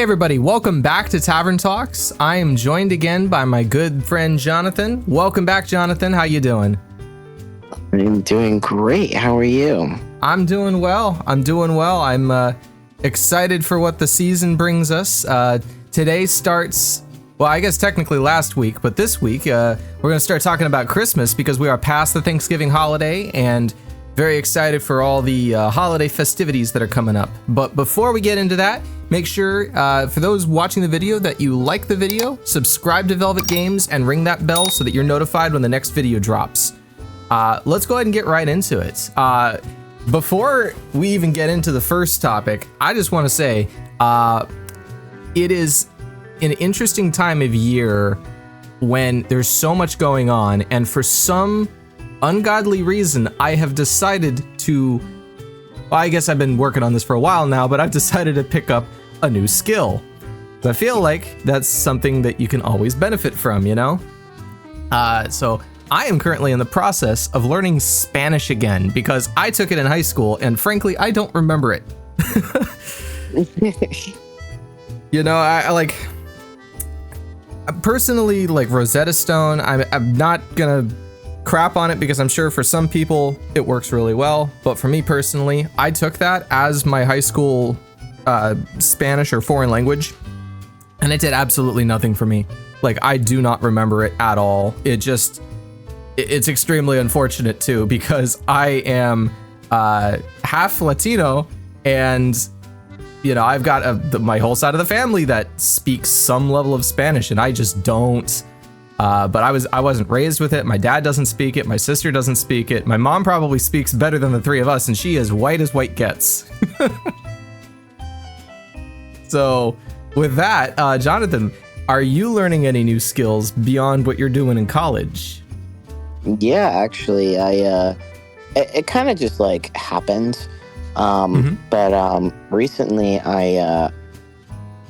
everybody, welcome back to Tavern Talks. I am joined again by my good friend Jonathon. Welcome back, Jonathon. How you doing? I'm doing great. How are you? I'm doing well. I'm excited for what the season brings us. Today starts, well, I guess technically last week, but this week we're going to start talking about Christmas because we are past the Thanksgiving holiday and very excited for all the holiday festivities that are coming up. But before we get into that, make sure for those watching the video that you like the video, subscribe to Velvet Games, and ring that bell so that you're notified when the next video drops. Let's go ahead and get right into it. Before we even get into the first topic, I just want to say it is an interesting time of year when there's so much going on, and for some ungodly reason, I have decided to, well, I guess I've been working on this for a while now, but I've decided to pick up a new skill. I feel like that's something that you can always benefit from, you know? So I am currently in the process of learning Spanish again because I took it in high school and frankly, I don't remember it. You know, I personally like Rosetta Stone. I'm not gonna crap on it because I'm sure for some people it works really well, but for me personally, I took that as my high school Spanish or foreign language, and it did absolutely nothing for me. Like, I do not remember it at all. It's extremely unfortunate too because I am half Latino, and you know, I've got my whole side of the family that speaks some level of Spanish, and I just don't. But I wasn't raised with it. My dad doesn't speak it. My sister doesn't speak it. My mom probably speaks better than the three of us, and she is white as white gets. So with that, Jonathon, are you learning any new skills beyond what you're doing in college? Yeah, actually, it kind of just like happened. But recently I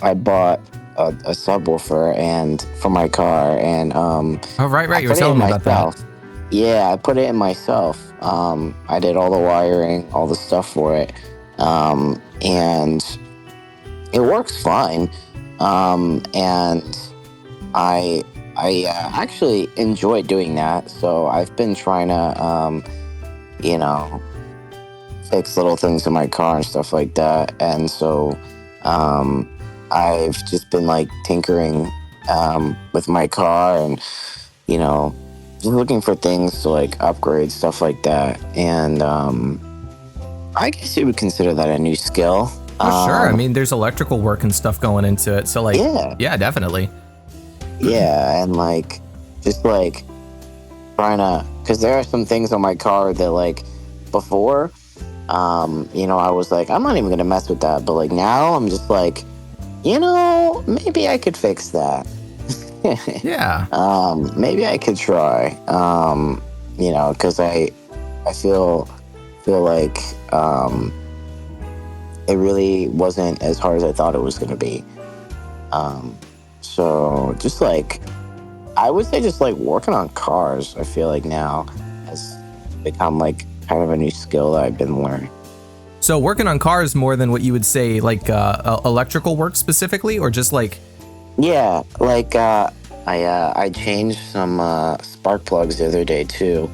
bought a subwoofer and for my car, and oh right, you were telling me about that. Yeah, I put it in myself. I did all the wiring, all the stuff for it, and it works fine. And I actually enjoy doing that. So I've been trying to you know, fix little things in my car and stuff like that. And so I've just been like tinkering with my car and, you know, just looking for things to like upgrade, stuff like that. And I guess you would consider that a new skill. Oh, sure. I mean, there's electrical work and stuff going into it. So like, yeah, definitely. Yeah. And like, just like trying to, because there are some things on my car that like before, you know, I was like, I'm not even going to mess with that. But like now I'm just like, you know, maybe I could fix that. Yeah. Maybe I could try. You know, because I feel like it really wasn't as hard as I thought it was going to be. So just like, I would say just like working on cars, I feel like now has become like kind of a new skill that I've been learning. So working on cars more than what you would say like electrical work specifically, or just like? Yeah, like I changed some spark plugs the other day too.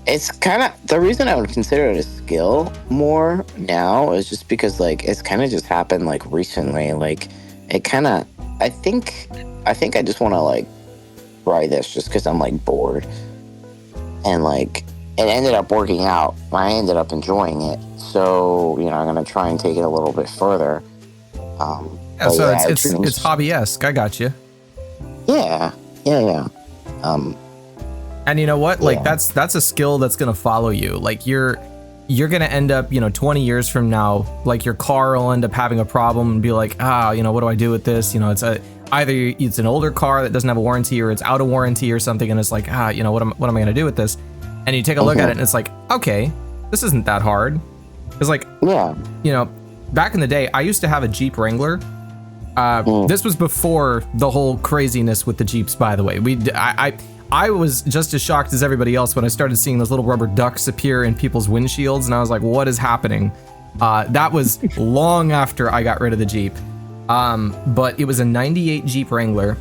It's kind of, the reason I would consider it a skill more now is just because like it's kind of just happened like recently. Like it kind of, I think I just want to like try this just because I'm like bored, and like it ended up working out. I ended up enjoying it, so you know I'm gonna try and take it a little bit further. Yeah, so yeah, it's hobby-esque. I got you. Yeah. And you know what? Like that's a skill that's gonna follow you. Like you're gonna end up, you know, 20 years from now, like your car will end up having a problem and be like, you know, what do I do with this? You know, either it's an older car that doesn't have a warranty, or it's out of warranty or something, and it's like, you know, what am I gonna do with this? And you take a look at it and it's like, okay, this isn't that hard. It's like, you know, back in the day, I used to have a Jeep Wrangler. This was before the whole craziness with the Jeeps, by the way. I was just as shocked as everybody else when I started seeing those little rubber ducks appear in people's windshields, and I was like, what is happening? That was long after I got rid of the Jeep. But it was a 98 Jeep Wrangler,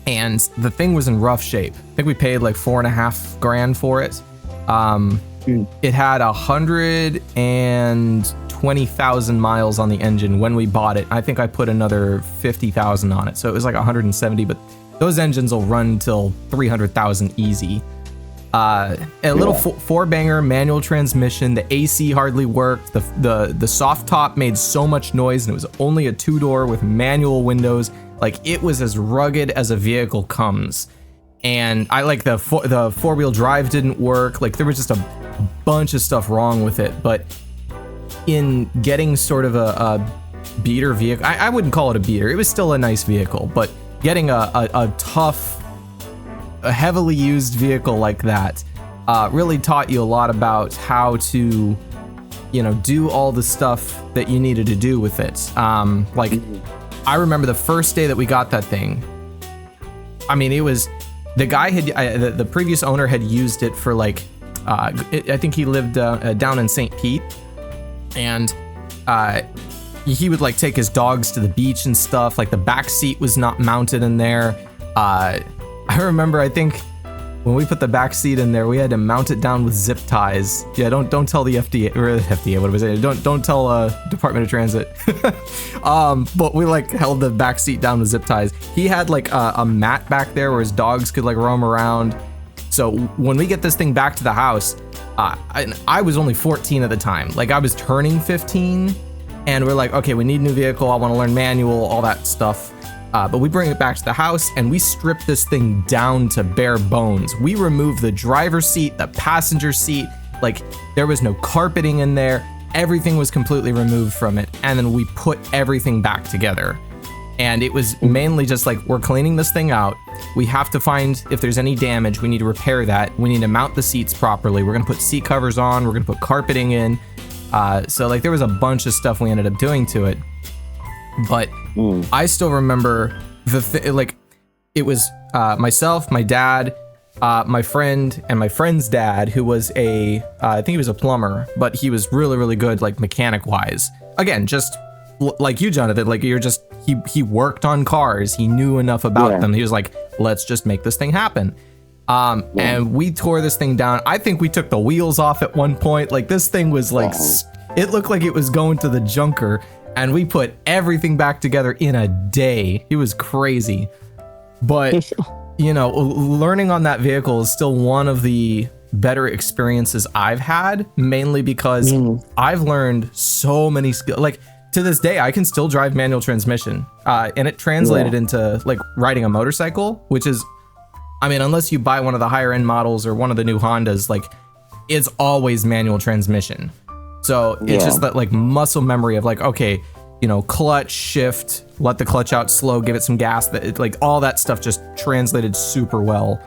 and the thing was in rough shape. I think we paid like $4,500 for it. It had 120,000 miles on the engine when we bought it. I think I put another 50,000 on it, so it was like 170. But those engines will run till 300,000 easy. A little four-banger manual transmission. The AC hardly worked. The soft top made so much noise, and it was only a 2-door with manual windows. Like, it was as rugged as a vehicle comes. And I like the four-wheel drive didn't work. Like, there was just a bunch of stuff wrong with it. But in getting sort of a beater vehicle, I wouldn't call it a beater. It was still a nice vehicle, but getting a tough, a heavily used vehicle like that really taught you a lot about how to, do all the stuff that you needed to do with it. I remember the first day that we got that thing. I mean, it was, the guy the previous owner had used it for like, I think he lived down in St. Pete, and he would like take his dogs to the beach and stuff. Like, the back seat was not mounted in there. I remember, I think when we put the back seat in there, we had to mount it down with zip ties. Yeah, don't tell the FDA, or FDA, what was it? Don't tell Department of Transit. But we like held the back seat down with zip ties. He had like a mat back there where his dogs could like roam around. So when we get this thing back to the house, I was only 14 at the time. Like, I was turning 15, and we're like, okay, we need a new vehicle. I want to learn manual, all that stuff. But we bring it back to the house, and we strip this thing down to bare bones. We remove the driver's seat, the passenger seat. Like, there was no carpeting in there. Everything was completely removed from it. And then we put everything back together. And it was mainly just like, we're cleaning this thing out. We have to find if there's any damage. We need to repair that. We need to mount the seats properly. We're going to put seat covers on. We're going to put carpeting in. So like, there was a bunch of stuff we ended up doing to it. But I still remember it was myself, my dad, my friend, and my friend's dad, who was I think he was a plumber, but he was really, really good, like, mechanic wise. Again, just like you, Jonathan, like, he worked on cars. He knew enough about them. He was like, let's just make this thing happen. And we tore this thing down. I think we took the wheels off at one point. Like, this thing was like, it looked like it was going to the junker. And we put everything back together in a day. It was crazy. But, learning on that vehicle is still one of the better experiences I've had, mainly because I've learned so many skills. Like, to this day, I can still drive manual transmission. And it translated into, like, riding a motorcycle, which is, I mean, unless you buy one of the higher end models or one of the new Hondas, like, it's always manual transmission. So it's just that, like, muscle memory of like, okay, clutch, shift, let the clutch out slow, give it some gas. That, like, all that stuff just translated super well.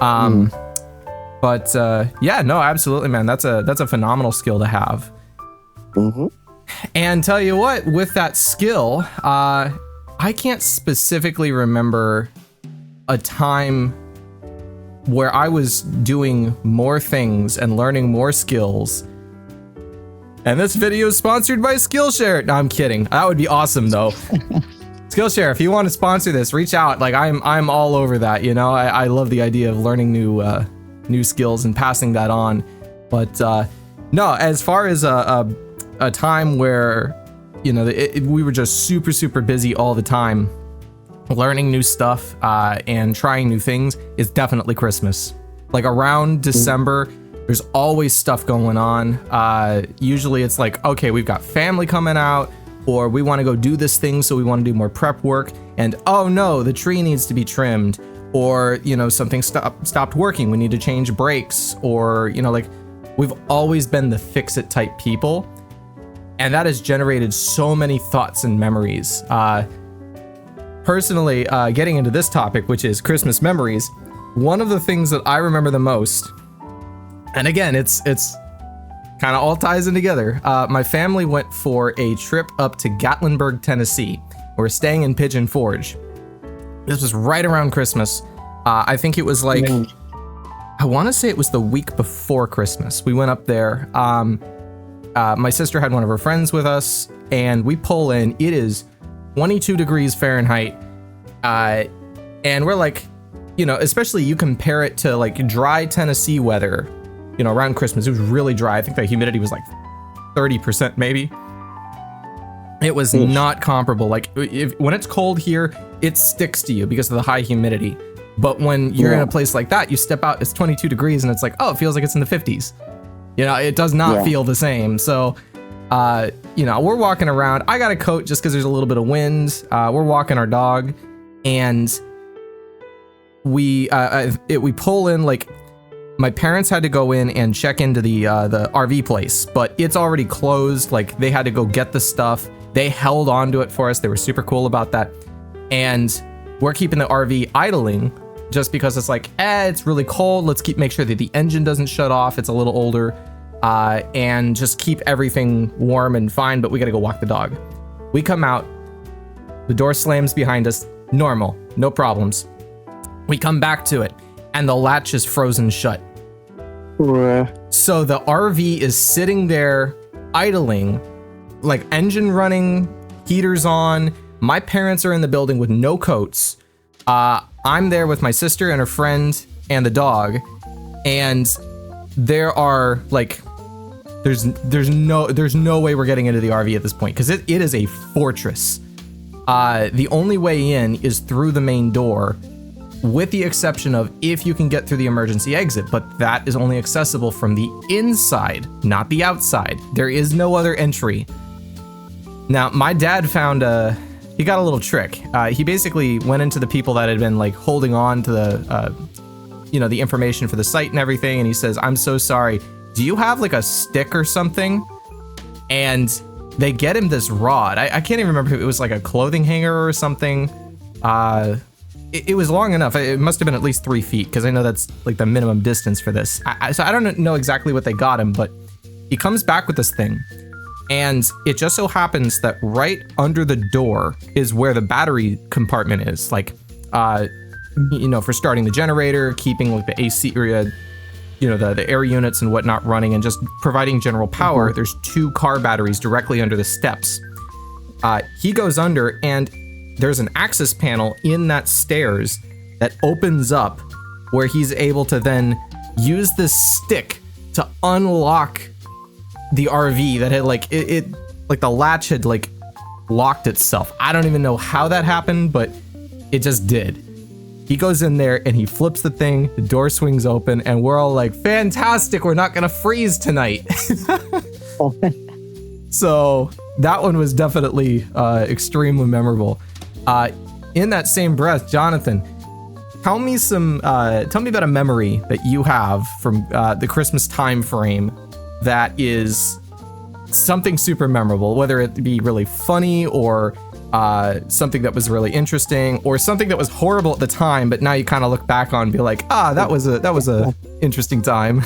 But no, absolutely, man. That's a phenomenal skill to have. And tell you what, with that skill, I can't specifically remember a time where I was doing more things and learning more skills. And this video is sponsored by Skillshare. No, I'm kidding. That would be awesome, though. Skillshare, if you want to sponsor this, reach out. Like, I'm all over that. I love the idea of learning new skills and passing that on. But no, as far as a time where we were just super, super busy all the time, learning new stuff and trying new things, is definitely Christmas. Like, around December, there's always stuff going on. Usually it's like, okay, we've got family coming out, or we want to go do this thing, so we want to do more prep work. And oh no, the tree needs to be trimmed, or something stopped working. We need to change brakes, or like, we've always been the fix-it type people, and that has generated so many thoughts and memories. Personally, getting into this topic, which is Christmas memories, one of the things that I remember the most. And again, it's kind of all ties in together. My family went for a trip up to Gatlinburg, Tennessee. We're staying in Pigeon Forge. This was right around Christmas. I think it was like, I want to say it was the week before Christmas. We went up there. My sister had one of her friends with us, and we pull in. It is 22 degrees Fahrenheit. And we're like, especially you compare it to like dry Tennessee weather, around Christmas. It was really dry. I think the humidity was like 30% maybe. It was not comparable. Like when it's cold here, it sticks to you because of the high humidity. But when you're in a place like that, you step out, it's 22 degrees and it's like, oh, it feels like it's in the 50s. It does not feel the same. So, we're walking around. I got a coat just because there's a little bit of wind. We're walking our dog, and we pull in. Like, my parents had to go in and check into the RV place, but it's already closed. Like, they had to go get the stuff. They held on to it for us. They were super cool about that, and we're keeping the RV idling just because it's like, it's really cold. Let's make sure that the engine doesn't shut off. It's a little older, and just keep everything warm and fine, but we got to go walk the dog. We come out, the door slams behind us, normal, no problems. We come back to it, and the latch is frozen shut. So the RV is sitting there idling, like engine running, heaters on. My parents are in the building with no coats. I'm there with my sister and her friend and the dog, and there are like, there's no way we're getting into the RV at this point because it is a fortress. The only way in is through the main door, with the exception of if you can get through the emergency exit, but that is only accessible from the inside, not the outside. There is no other entry. Now, my dad found he got a little trick. He basically went into the people that had been like holding on to the information for the site and everything, and he says, "I'm so sorry. Do you have like a stick or something?" And they get him this rod. I can't even remember if it was like a clothing hanger or something. It was long enough. It must have been at least 3 feet because I know that's like the minimum distance for this. So I don't know exactly what they got him, but he comes back with this thing. And it just so happens that right under the door is where the battery compartment is. Like, for starting the generator, keeping like the AC, or, the air units and whatnot running, and just providing general power. Mm-hmm. There's 2 car batteries directly under the steps. He goes under, and there's an access panel in that stairs that opens up where he's able to then use this stick to unlock the RV that had like it like the latch had like locked itself. I don't even know how that happened, but it just did. He goes in there and he flips the thing, the door swings open, and we're all like, fantastic, we're not gonna freeze tonight. So that one was definitely extremely memorable. In that same breath, Jonathan, tell me about a memory that you have from the Christmas time frame that is something super memorable, whether it be really funny or something that was really interesting, or something that was horrible at the time, but now you kind of look back on and be like, that was a interesting time.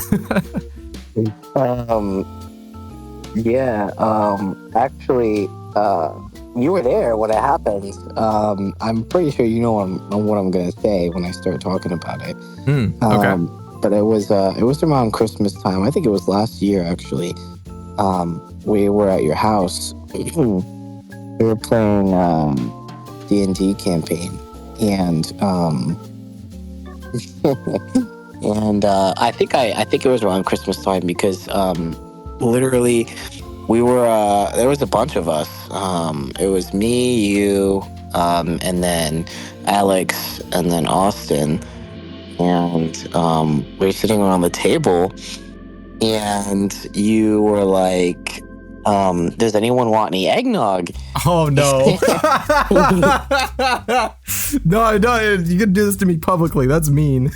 Actually, you were there when it happened. I'm pretty sure you know what I'm gonna say when I start talking about it. Okay. But it was around Christmas time. I think it was last year, actually. We were at your house. We were playing D&D campaign, and I think it was around Christmas time because literally we were there was a bunch of us. It was me, you, and then Alex, and then Austin. And we were sitting around the table, and you were like, does anyone want any eggnog? Oh, no. No, you can do this to me publicly. That's mean.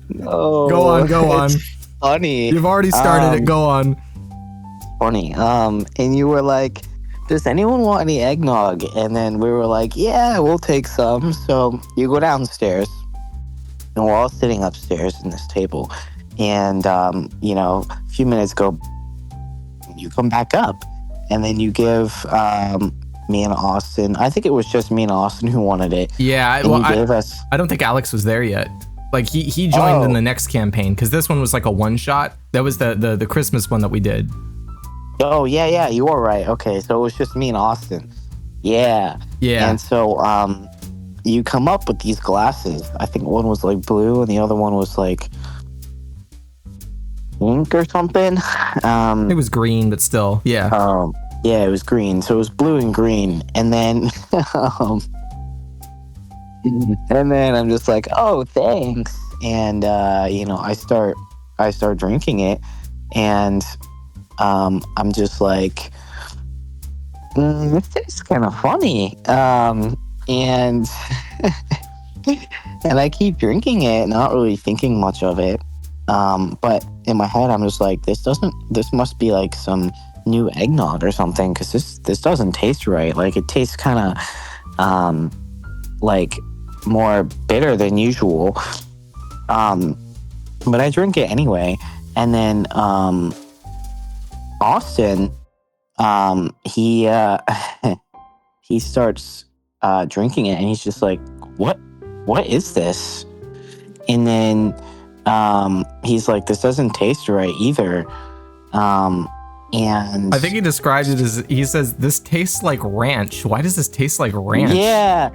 No. Go on. It's funny. You've already started it. Go on. Funny. And you were like, does anyone want any eggnog? And then we were like, yeah, we'll take some. So you go downstairs, and we're all sitting upstairs in this table. And, a few minutes go, you come back up, and then you give me and Austin, I think it was just me and Austin who wanted it. Yeah, I don't think Alex was there yet. Like, he joined in the next campaign, because this one was like a one-shot. That was the Christmas one that we did. Oh yeah, you are right. Okay, so it was just me and Austin. Yeah. Yeah. And so you come up with these glasses. I think one was like blue and the other one was like pink or something. It was green, but still, yeah. Yeah, it was green. So it was blue and green. And then and then I'm just like, "Oh, thanks." And I start drinking it and I'm just like, this tastes kind of funny. And and I keep drinking it, not really thinking much of it. But in my head, I'm just like, this must be like some new eggnog or something, because this doesn't taste right. Like it tastes kind of like more bitter than usual. But I drink it anyway. And then Austin, he he starts drinking it, and he's just like, what is this? And then he's like, this doesn't taste right either. And I think he described it as, he says, this tastes like ranch. Why does this taste like ranch? Yeah.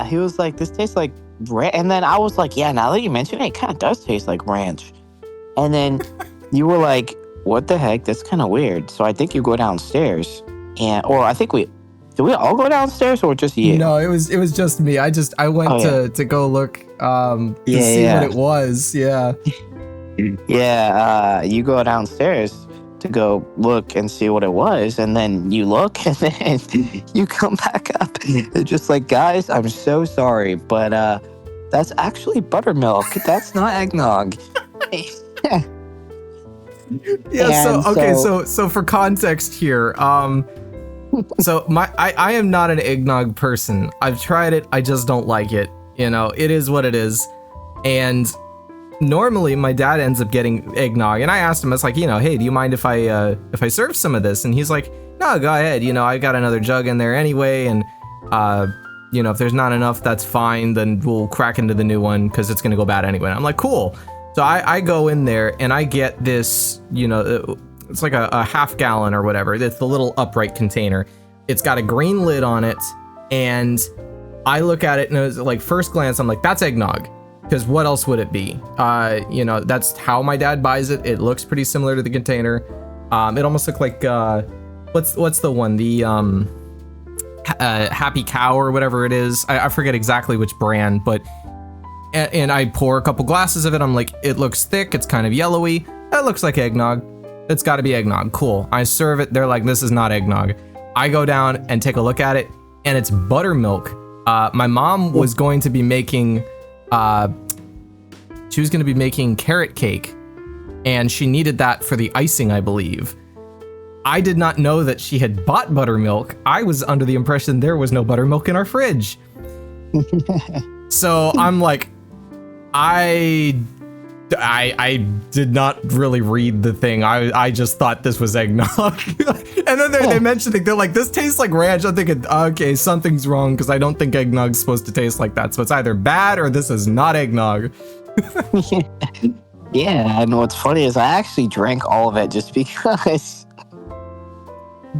He was like, this tastes like ranch. And then I was like, yeah, now that you mention it, it kind of does taste like ranch. And then you were like, what the heck? That's kind of weird. So I think you go downstairs, or I think did we all go downstairs or just you? No, it was just me. I went to go look to see what it was. Yeah. Yeah, you go downstairs to go look and see what it was, and then you look and then you come back up. They're just like, guys, I'm so sorry, but that's actually buttermilk. That's not eggnog. Yeah, so for context here, so I am not an eggnog person. I've tried it, I just don't like it. You know, it is what it is. And normally my dad ends up getting eggnog, and I asked him, I was like, hey, do you mind if I serve some of this? And he's like, no, go ahead. I got another jug in there anyway, and if there's not enough, that's fine. Then we'll crack into the new one because it's gonna go bad anyway. And I'm like, cool. So I go in there and I get this, it's like a half gallon or whatever. It's the little upright container. It's got a green lid on it, and I look at it and it was like, first glance, I'm like, that's eggnog. Because what else would it be? That's how my dad buys it. It looks pretty similar to the container. It almost looked like what's the one? The Happy Cow or whatever it is. I forget exactly which brand, but and I pour a couple glasses of it. I'm like, it looks thick. It's kind of yellowy. That looks like eggnog. It's got to be eggnog. Cool. I serve it. They're like, this is not eggnog. I go down and take a look at it, and it's buttermilk. My mom was going to be making. She was going to be making carrot cake, and she needed that for the icing, I believe. I did not know that she had bought buttermilk. I was under the impression there was no buttermilk in our fridge. So I'm like, I did not really read the thing. I just thought this was eggnog. And then they mentioned it. They're like, this tastes like ranch. I'm thinking, okay, something's wrong, because I don't think eggnog's supposed to taste like that. So it's either bad or this is not eggnog. Yeah, and what's funny is I actually drank all of it just because I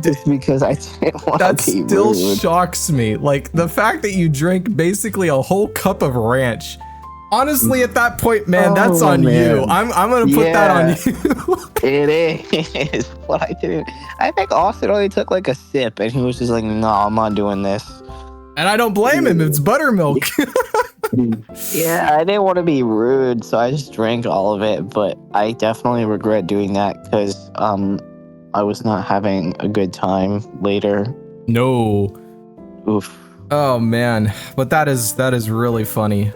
didn't want that to be still rude. shocks me. Like, the fact that you drank basically a whole cup of ranch. Honestly, at that point, man, that's on you. I'm gonna put that on you. It is, but I think Austin only took like a sip, and he was just like, no, I'm not doing this. And I don't blame him. It's buttermilk. Yeah, I didn't want to be rude, so I just drank all of it, but I definitely regret doing that because I was not having a good time later. No. Oof. Oh man, but that is really funny.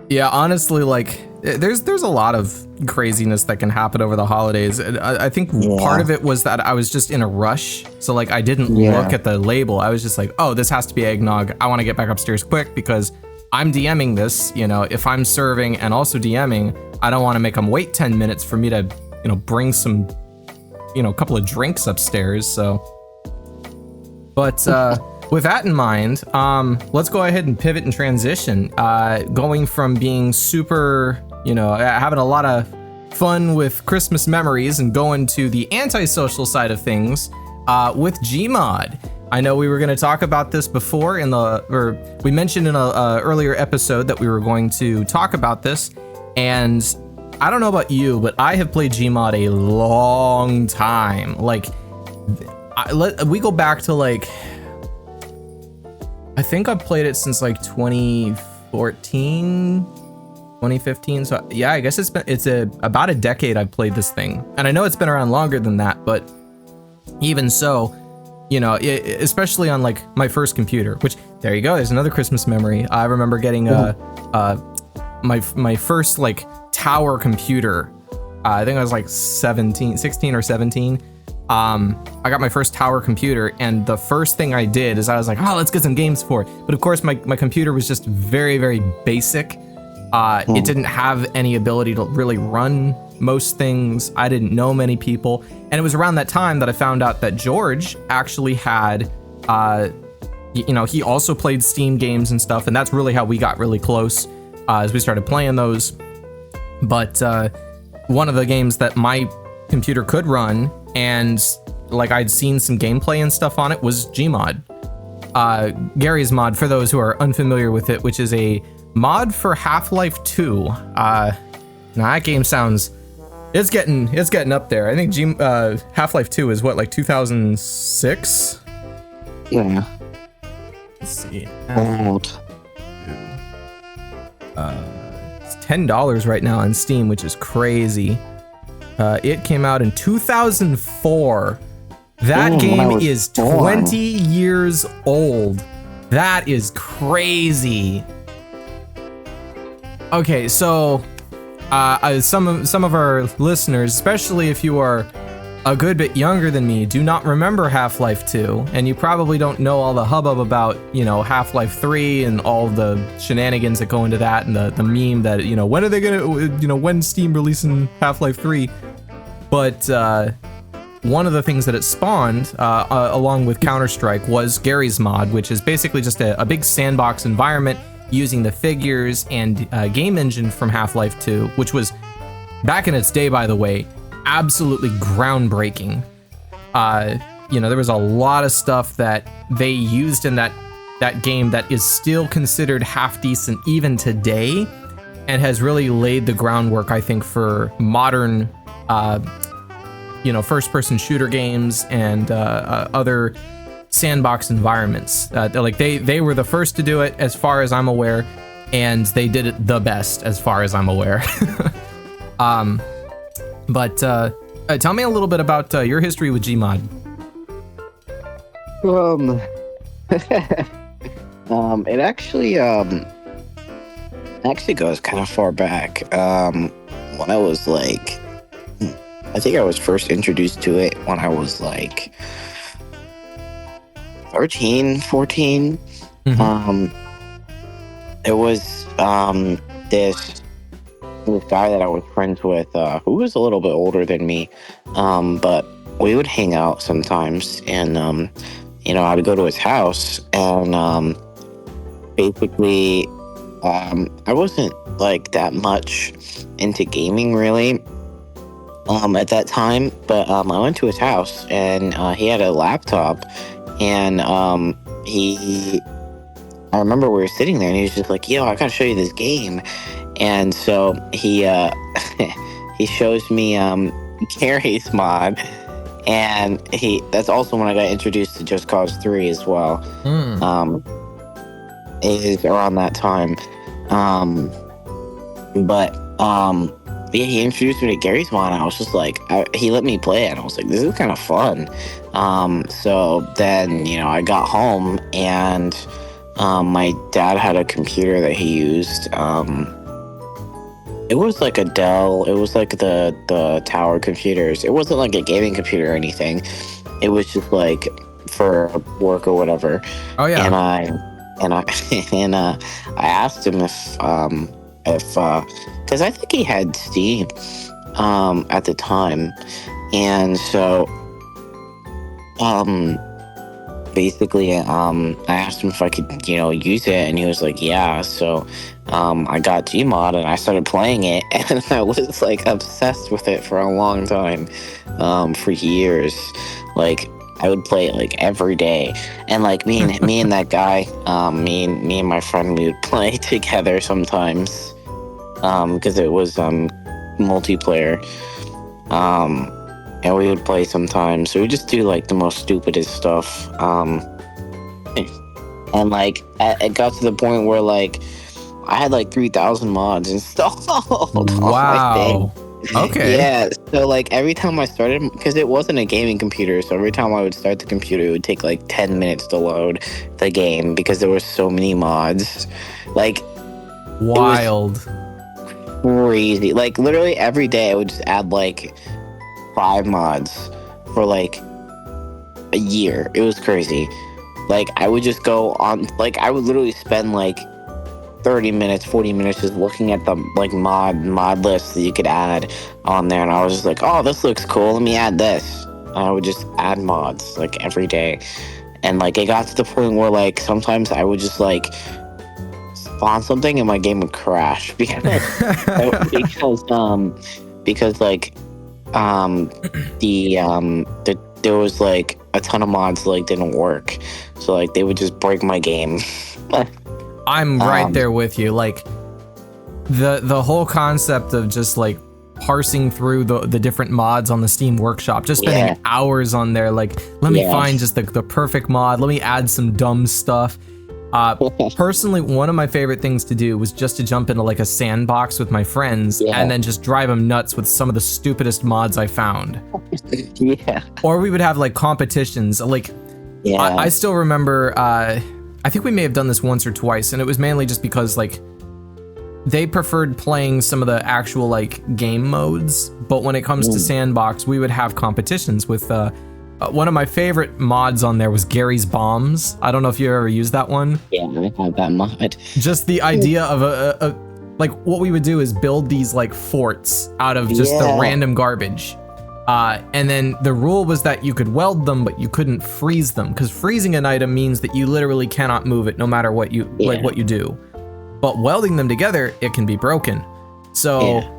Yeah, honestly, like there's a lot of craziness that can happen over the holidays. I think part of it was that I was just in a rush, so like I didn't look at the label. I was just like, oh, this has to be eggnog. I want to get back upstairs quick because I'm DMing this. If I'm serving and also DMing, I don't want to make them wait 10 minutes for me to bring some a couple of drinks upstairs. So, but with that in mind, let's go ahead and pivot and transition. Going from being super, having a lot of fun with Christmas memories and go into the antisocial side of things with Gmod. I know we were going to talk about this before we mentioned in a earlier episode that we were going to talk about this, and I don't know about you, but I have played Gmod a long time. Like, we go back to like, I think I've played it since like 2014, 2015. So yeah, I guess it's about a decade I've played this thing, and I know it's been around longer than that, but even so, you know, especially on like my first computer, which there you go, there's another Christmas memory. I remember getting my first like tower computer. I think I was like 16 or 17. I got my first tower computer, and the first thing I did is I was like, oh, let's get some games for it. But of course, my computer was just very, very basic. It didn't have any ability to really run most things. I didn't know many people. And it was around that time that I found out that George actually had, he also played Steam games and stuff. And that's really how we got really close as we started playing those. But one of the games that my computer could run, and like I'd seen some gameplay and stuff on it, was Gmod. Garry's Mod, for those who are unfamiliar with it, which is a mod for Half-Life 2. Now that game sounds, it's getting up there. I think Half-Life 2 is what, like 2006? Yeah. Let's see. Old. It's $10 right now on Steam, which is crazy. It came out in 2004. That game is 20 years old. That is crazy. Okay, so some of our listeners, especially if you are a good bit younger than me, do not remember Half-Life 2, and you probably don't know all the hubbub about, Half-Life 3 and all the shenanigans that go into that, and the meme that, when are they gonna, when's Steam releasing Half-Life 3? But one of the things that it spawned, along with Counter-Strike, was Garry's Mod, which is basically just a big sandbox environment using the figures and game engine from Half-Life 2, which was, back in its day, by the way, absolutely groundbreaking. There was a lot of stuff that they used in that game that is still considered half decent even today, and has really laid the groundwork, I think, for modern first-person shooter games and other sandbox environments. They were the first to do it, as far as I'm aware, and they did it the best, as far as I'm aware. But tell me a little bit about your history with Gmod. It actually goes kind of far back. When I was like, I think I was first introduced to it when I was like 13, 14. Mm-hmm. It was this guy that I was friends with, who was a little bit older than me, but we would hang out sometimes, and I'd go to his house, and basically, I wasn't like that much into gaming really at that time, but I went to his house, and he had a laptop, and I remember we were sitting there, and he was just like, yo, I gotta show you this game. And so he shows me Garry's Mod, and that's also when I got introduced to Just Cause 3 as well. It is around that time. Yeah, he introduced me to Garry's Mod, and I was just like, he let me play it, and I was like, this is kind of fun. So then, I got home, and my dad had a computer that he used. It was like a Dell. It was like the tower computers. It wasn't like a gaming computer or anything. It was just like for work or whatever. Oh yeah. And I asked him if because I think he had Steam at the time, and so basically, I asked him if I could, use it, and he was like, yeah. So, I got Gmod and I started playing it, and I was like obsessed with it for a long time, for years. Like, I would play it like every day, and like me and that guy, me and my friend, we would play together sometimes, because it was multiplayer. And we would play sometimes. So we just do like the most stupidest stuff. And like it got to the point where like I had like 3,000 mods installed on my thing. Wow. Okay. Yeah. So like every time I started, because it wasn't a gaming computer, so every time I would start the computer, it would take like 10 minutes to load the game because there were so many mods. Like Wild. crazy. Like literally every day I would just add like 5 mods for like a year. It was crazy. Like I would just go on, like I would literally spend like 30 minutes, 40 minutes just looking at the like mod list that you could add on there, and I was just like, oh, this looks cool, let me add this. And I would just add mods like every day. And like it got to the point where like sometimes I would just like spawn something and my game would crash because because like there was like a ton of mods that like didn't work, so like they would just break my game. I'm right there with you. Like the whole concept of just like parsing through the different mods on the Steam Workshop, just spending hours on there, like let me find just the perfect mod, let me add some dumb stuff. Personally, one of my favorite things to do was just to jump into like a sandbox with my friends and then just drive them nuts with some of the stupidest mods I found. Or we would have like competitions. Like I still remember, I think we may have done this once or twice, and it was mainly just because like they preferred playing some of the actual like game modes, but when it comes to sandbox, we would have competitions with one of my favorite mods on there was Garry's Bombs. I don't know if you ever used that one. Yeah, I had that mod. Just the idea of a like what we would do is build these like forts out of just the random garbage. And then the rule was that you could weld them, but you couldn't freeze them, because freezing an item means that you literally cannot move it no matter what you like what you do. But welding them together, it can be broken. So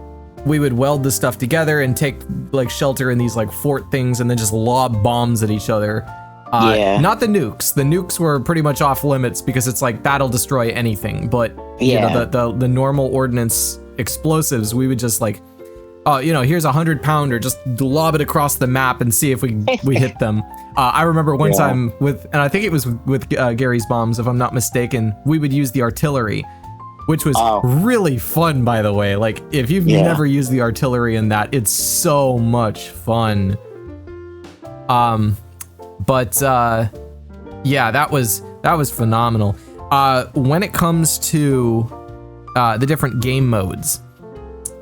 we would weld the stuff together and take like shelter in these like fort things and then just lob bombs at each other. Not the nukes. The nukes were pretty much off limits because it's like that'll destroy anything. But you know, the normal ordnance explosives, we would just like, here's a 100-pounder, just lob it across the map and see if we hit them. I remember one time and I think it was with Garry's Bombs, if I'm not mistaken, we would use the artillery, which was really fun, by the way. Like, if you've never used the artillery in that, it's so much fun. That was phenomenal. When it comes to the different game modes,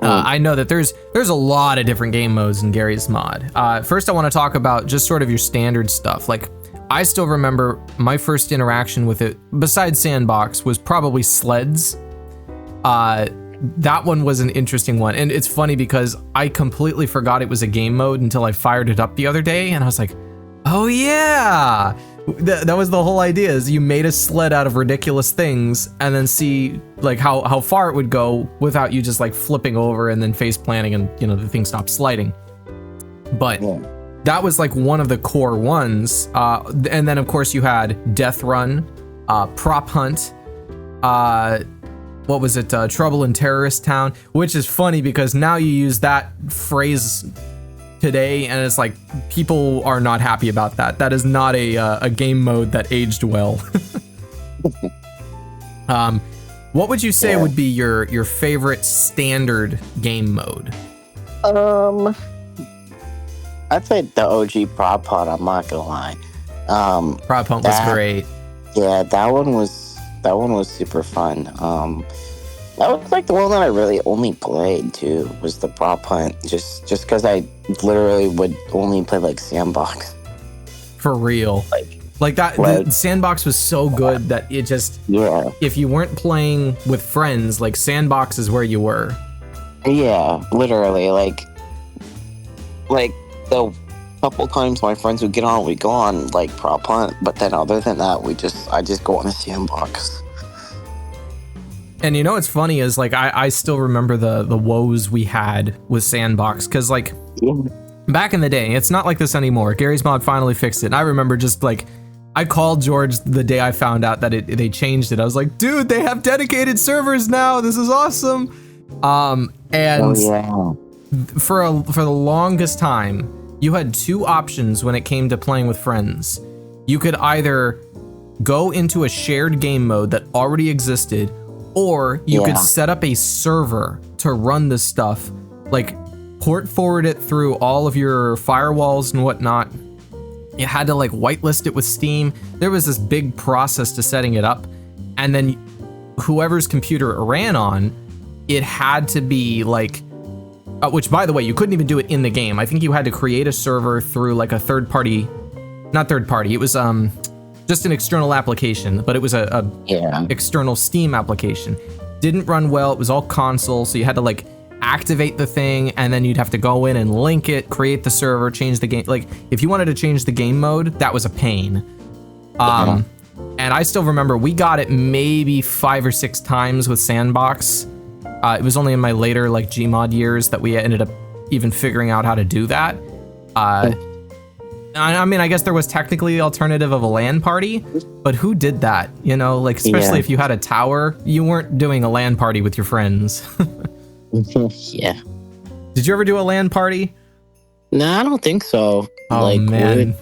I know that there's a lot of different game modes in Garry's Mod. First, I want to talk about just sort of your standard stuff. Like, I still remember my first interaction with it, besides Sandbox, was probably Sleds. That one was an interesting one, and it's funny because I completely forgot it was a game mode until I fired it up the other day, and I was like, oh yeah! That was the whole idea, is you made a sled out of ridiculous things and then see like how far it would go without you just like flipping over and then face planting and the thing stopped sliding. But that was like one of the core ones. And then of course you had Death Run, Prop Hunt, what was it? Trouble in Terrorist Town, which is funny because now you use that phrase today and it's like people are not happy about that. That is not a game mode that aged well. What would you say would be your favorite standard game mode? I'd say the OG Prop Hunt, I'm not gonna lie. Prop Hunt was great. Yeah, that one was super fun. That was like the one that I really only played too, was the Prop Hunt, just because I literally would only play like Sandbox. For real. Like that, the Sandbox was so good that it just, if you weren't playing with friends, like Sandbox is where you were. Yeah, literally, like the couple times my friends would get on, we go on like prop hunt, but then other than that, I just go on the sandbox. And you know what's funny is like I still remember the woes we had with Sandbox, because like back in the day, it's not like this anymore. Garry's Mod finally fixed it. And I remember just like I called George the day I found out that they changed it. I was like, dude, they have dedicated servers now. This is awesome. And for the longest time, you had two options when it came to playing with friends. You could either go into a shared game mode that already existed, or you could set up a server to run this stuff, like port forward it through all of your firewalls and whatnot. You had to like whitelist it with Steam. There was this big process to setting it up, and then whoever's computer it ran on, it had to be like, which by the way, you couldn't even do it in the game. I think you had to create a server through like a third party, not third party. It was just an external application, but it was a external Steam application. Didn't run well. It was all console, so you had to like activate the thing, and then you'd have to go in and link it, create the server, change the game. Like if you wanted to change the game mode, that was a pain. And I still remember we got it maybe 5 or 6 times with Sandbox. It was only in my later like Gmod years that we ended up even figuring out how to do that. I mean, I guess there was technically the alternative of a LAN party, but who did that? You know, like especially if you had a tower, you weren't doing a LAN party with your friends. Yeah. Did you ever do a LAN party? No, I don't think so. Oh like, man,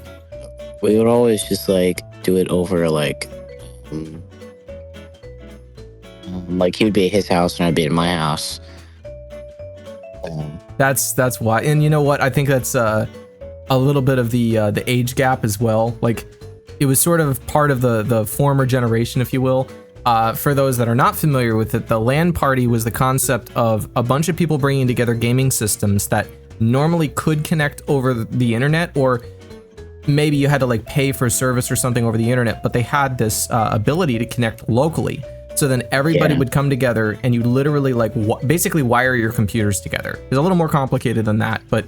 we would always just like do it over like he would be at his house and I'd be at my house. That's why. And you know what? I think that's a little bit of the age gap as well. Like it was sort of part of the former generation, if you will. For those that are not familiar with it, the LAN party was the concept of a bunch of people bringing together gaming systems that normally could connect over the internet, or maybe you had to like pay for a service or something over the internet, but they had this ability to connect locally. So then everybody would come together and you literally like basically wire your computers together. It's a little more complicated than that, but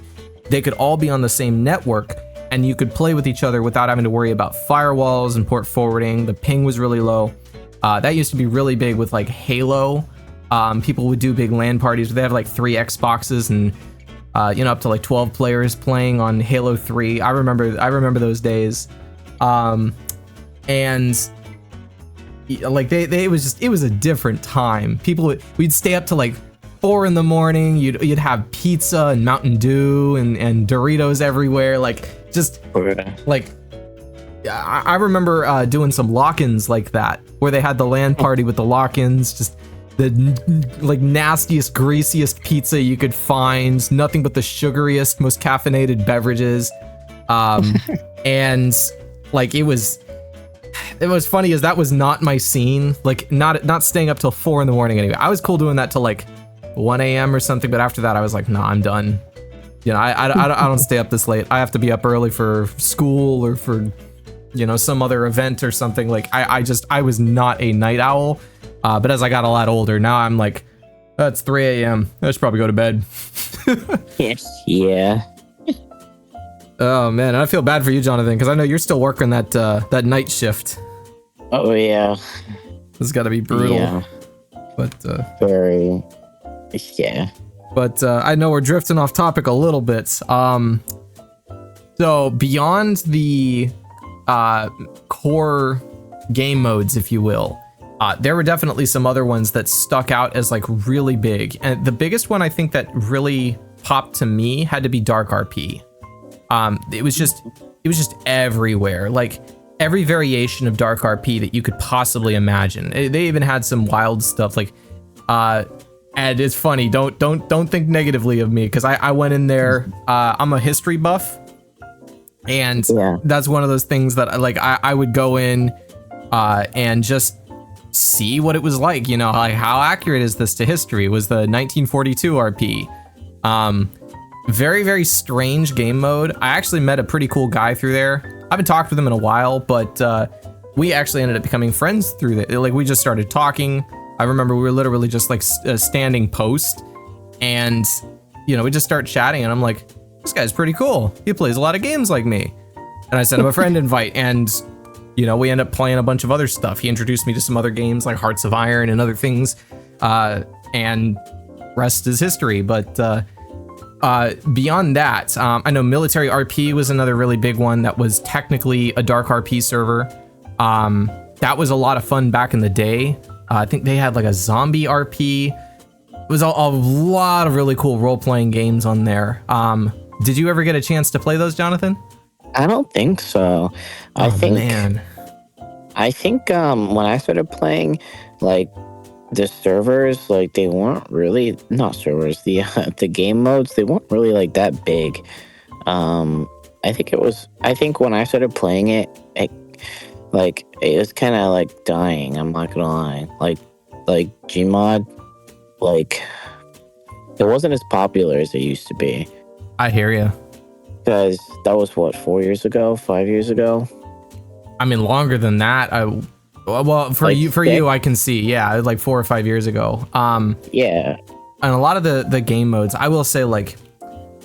they could all be on the same network and you could play with each other without having to worry about firewalls and port forwarding. The ping was really low. That used to be really big with like Halo. People would do big LAN parties. They have like 3 Xboxes and up to like 12 players playing on Halo 3. I remember those days. And like it was a different time. We'd stay up to like 4 in the morning. You'd have pizza and Mountain Dew and Doritos everywhere. Like just like I remember doing some lock-ins like that, where they had the LAN party with the lock-ins, just the like nastiest, greasiest pizza you could find, nothing but the sugariest, most caffeinated beverages. And like it was funny as that was not my scene. Like not staying up till 4 in the morning anyway. I was cool doing that till like 1 a.m. or something, but after that I was like, nah, I'm done. You know, I don't stay up this late. I have to be up early for school or for some other event or something. Like I was not a night owl. But as I got a lot older, now I'm like, oh, it's 3 a.m. I should probably go to bed. Yeah. Oh man, and I feel bad for you, Jonathan, because I know you're still working that night shift. Oh yeah. This has got to be brutal. Yeah. But very. Yeah. But I know we're drifting off topic a little bit. So beyond the core game modes, if you will, there were definitely some other ones that stuck out as like really big. And the biggest one I think that really popped to me had to be Dark RP. It was just everywhere. Like every variation of Dark RP that you could possibly imagine. They even had some wild stuff like, and it's funny. Don't think negatively of me, because I went in there. I'm a history buff, and that's one of those things that like I would go in and just see what it was like. Like how accurate is this to history? It was the 1942 RP. Very, very strange game mode. I actually met a pretty cool guy through there. I haven't talked with him in a while, but we actually ended up becoming friends through that. Like we just started talking. I remember we were literally just like a standing post, and we just start chatting, and I'm like, this guy's pretty cool. He plays a lot of games like me. And I sent him a friend invite, and we end up playing a bunch of other stuff. He introduced me to some other games like Hearts of Iron and other things, and rest is history. But beyond that, I know Military RP was another really big one that was technically a dark RP server. That was a lot of fun back in the day. I think they had like a zombie RP. It was a lot of really cool role-playing games on there. Did you ever get a chance to play those, Jonathan? I don't think so. I think when I started playing, like, the servers, like, they weren't really, not servers, the game modes, they weren't really like that big. I think when I started playing it was kind of like dying. I'm not gonna lie. Like Gmod, like, it wasn't as popular as it used to be. I hear you. Because that was what, 4 years ago, 5 years ago. I mean, longer than that. Well, for you, I can see. Yeah, like 4 or 5 years ago. Yeah. And a lot of the game modes, I will say, like,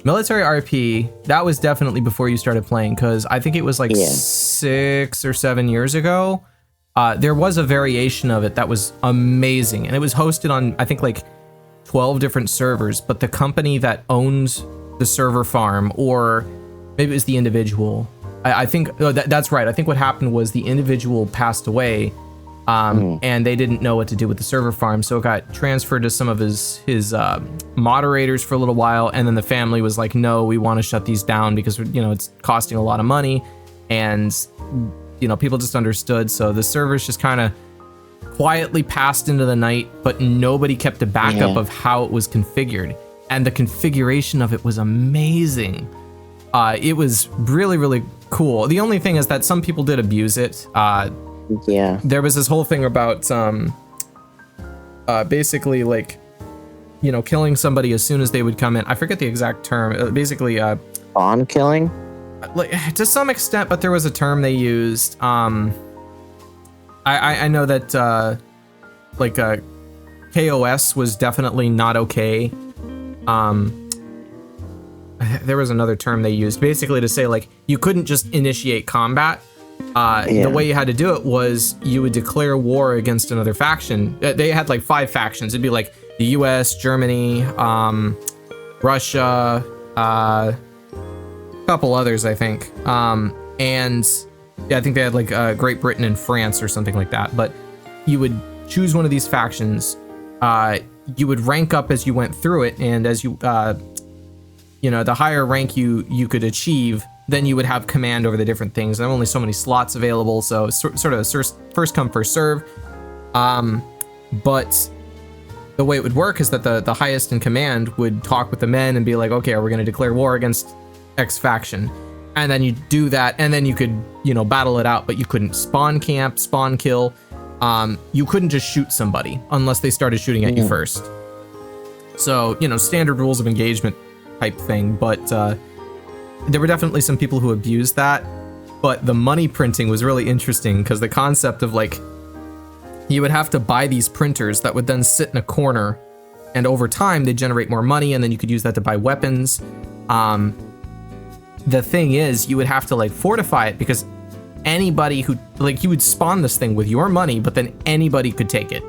Military RP, that was definitely before you started playing, because I think it was like 6 or 7 years ago. There was a variation of it that was amazing, and it was hosted on, I think, like 12 different servers, but the company that owned the server farm, or maybe it was the individual, I think that's right. I think what happened was the individual passed away, and they didn't know what to do with the server farm, so it got transferred to some of his moderators for a little while, and then the family was like, no, we want to shut these down because it's costing a lot of money, and people just understood, so the servers just kind of quietly passed into the night, but nobody kept a backup of how it was configured, and the configuration of it was amazing. It was really, really cool. The only thing is that some people did abuse it. There was this whole thing about basically, like, killing somebody as soon as they would come in. I forget the exact term. Basically, spawn killing? Like, to some extent, but there was a term they used. I know that KOS was definitely not okay. There was another term they used, basically to say, like, you couldn't just initiate combat. The way you had to do it was you would declare war against another faction. They had like 5 factions. It'd be like the US, Germany, Russia, a couple others, I think. And I think they had like Great Britain and France or something like that. But you would choose one of these factions. You would rank up as you went through it, and as you the higher rank you could achieve, then you would have command over the different things. There are only so many slots available, so sort of first come, first serve. But the way it would work is that the highest in command would talk with the men and be like, okay, are we going to declare war against X faction? And then you do that, and then you could, battle it out, but you couldn't spawn camp, spawn kill. You couldn't just shoot somebody unless they started shooting at you first. So, standard rules of engagement type thing, but there were definitely some people who abused that. But the money printing was really interesting, because the concept of, like, you would have to buy these printers that would then sit in a corner, and over time they generate more money, and then you could use that to buy weapons. The thing is, you would have to, like, fortify it, because anybody who, like, you would spawn this thing with your money, but then anybody could take it.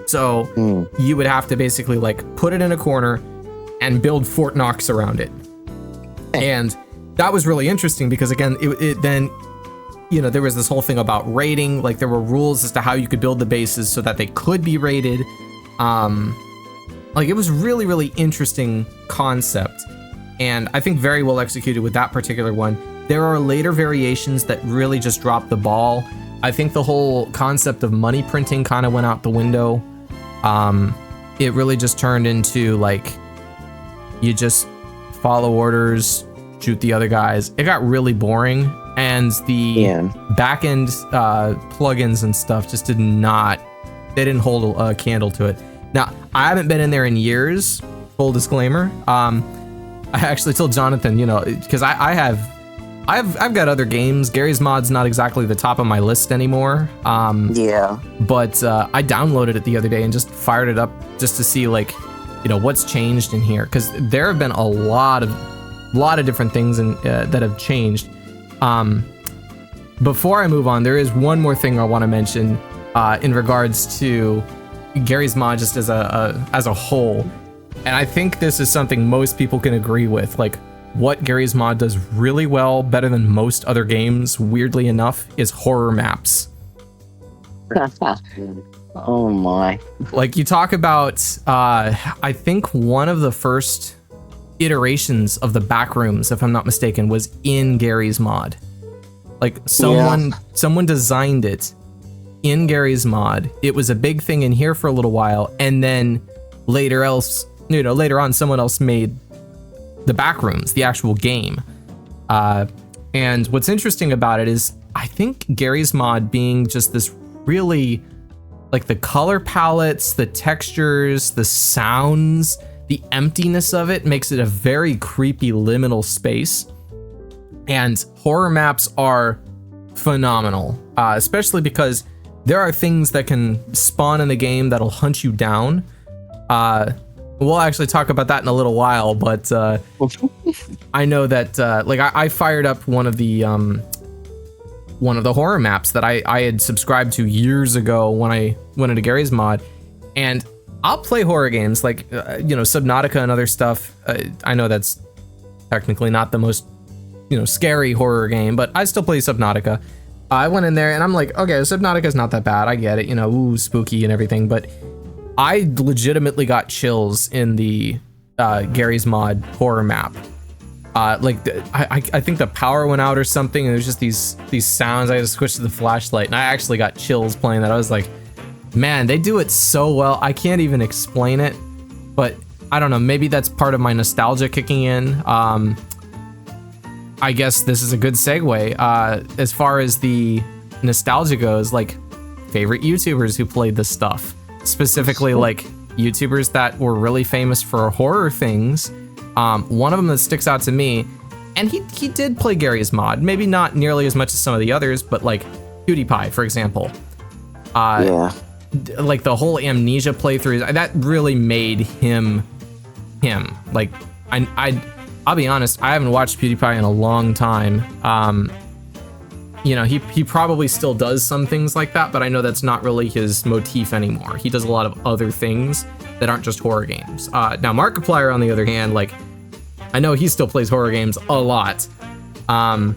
So you would have to basically, like, put it in a corner and build Fort Knox around it. And that was really interesting, because again, it then, there was this whole thing about raiding. Like, there were rules as to how you could build the bases so that they could be raided. Like, it was really, really interesting concept, and I think very well executed with that particular one. There are later variations that really just dropped the ball. I think the whole concept of money printing kind of went out the window. It really just turned into, like, you just follow orders, shoot the other guys. It got really boring, and the back-end plugins and stuff just they didn't hold a candle to it. Now, I haven't been in there in years, full disclaimer. I actually told Jonathan, because I've got other games. Garry's Mod's not exactly the top of my list anymore. But I downloaded it the other day and just fired it up just to see, like, what's changed in here, because there have been a lot of lot of different things that have changed. Before I move on, there is one more thing I want to mention in regards to Garry's Mod just as a whole, and I think this is something most people can agree with. Like, what Garry's Mod does really well, better than most other games, weirdly enough, is horror maps. Oh my. Like, you talk about, I think one of the first iterations of the backrooms, if I'm not mistaken, was in Garry's Mod. Like, someone designed it in Garry's Mod. It was a big thing in here for a little while, and then later on someone else made the backrooms, the actual game. And what's interesting about it is, I think Garry's Mod being just this really, like, the color palettes, the textures, the sounds, the emptiness of it makes it a very creepy liminal space. And horror maps are phenomenal, especially because there are things that can spawn in the game that'll hunt you down. We'll actually talk about that in a little while, but I know that I fired up one of the horror maps that I had subscribed to years ago when I went into Garry's Mod, and I'll play horror games like Subnautica and other stuff. I know that's technically not the most scary horror game, but I still play Subnautica. I went in there and I'm like, okay, Subnautica's not that bad. I get it, ooh, spooky and everything, but I legitimately got chills in the Garry's Mod horror map. I think the power went out or something, and there's just these sounds. I had to switch to the flashlight, and I actually got chills playing that. I was like, man, they do it so well. I can't even explain it, but I don't know. Maybe that's part of my nostalgia kicking in. I guess this is a good segue. As far as the nostalgia goes, like, favorite YouTubers who played this stuff, specifically like YouTubers that were really famous for horror things. One of them that sticks out to me, and he did play Garry's Mod, maybe not nearly as much as some of the others, but like PewDiePie, for example. Like the whole Amnesia playthrough, that really made him. Like, I'll be honest, I haven't watched PewDiePie in a long time. He probably still does some things like that, but I know that's not really his motif anymore. He does a lot of other things that aren't just horror games. Now, Markiplier, on the other hand, like, I know he still plays horror games a lot. And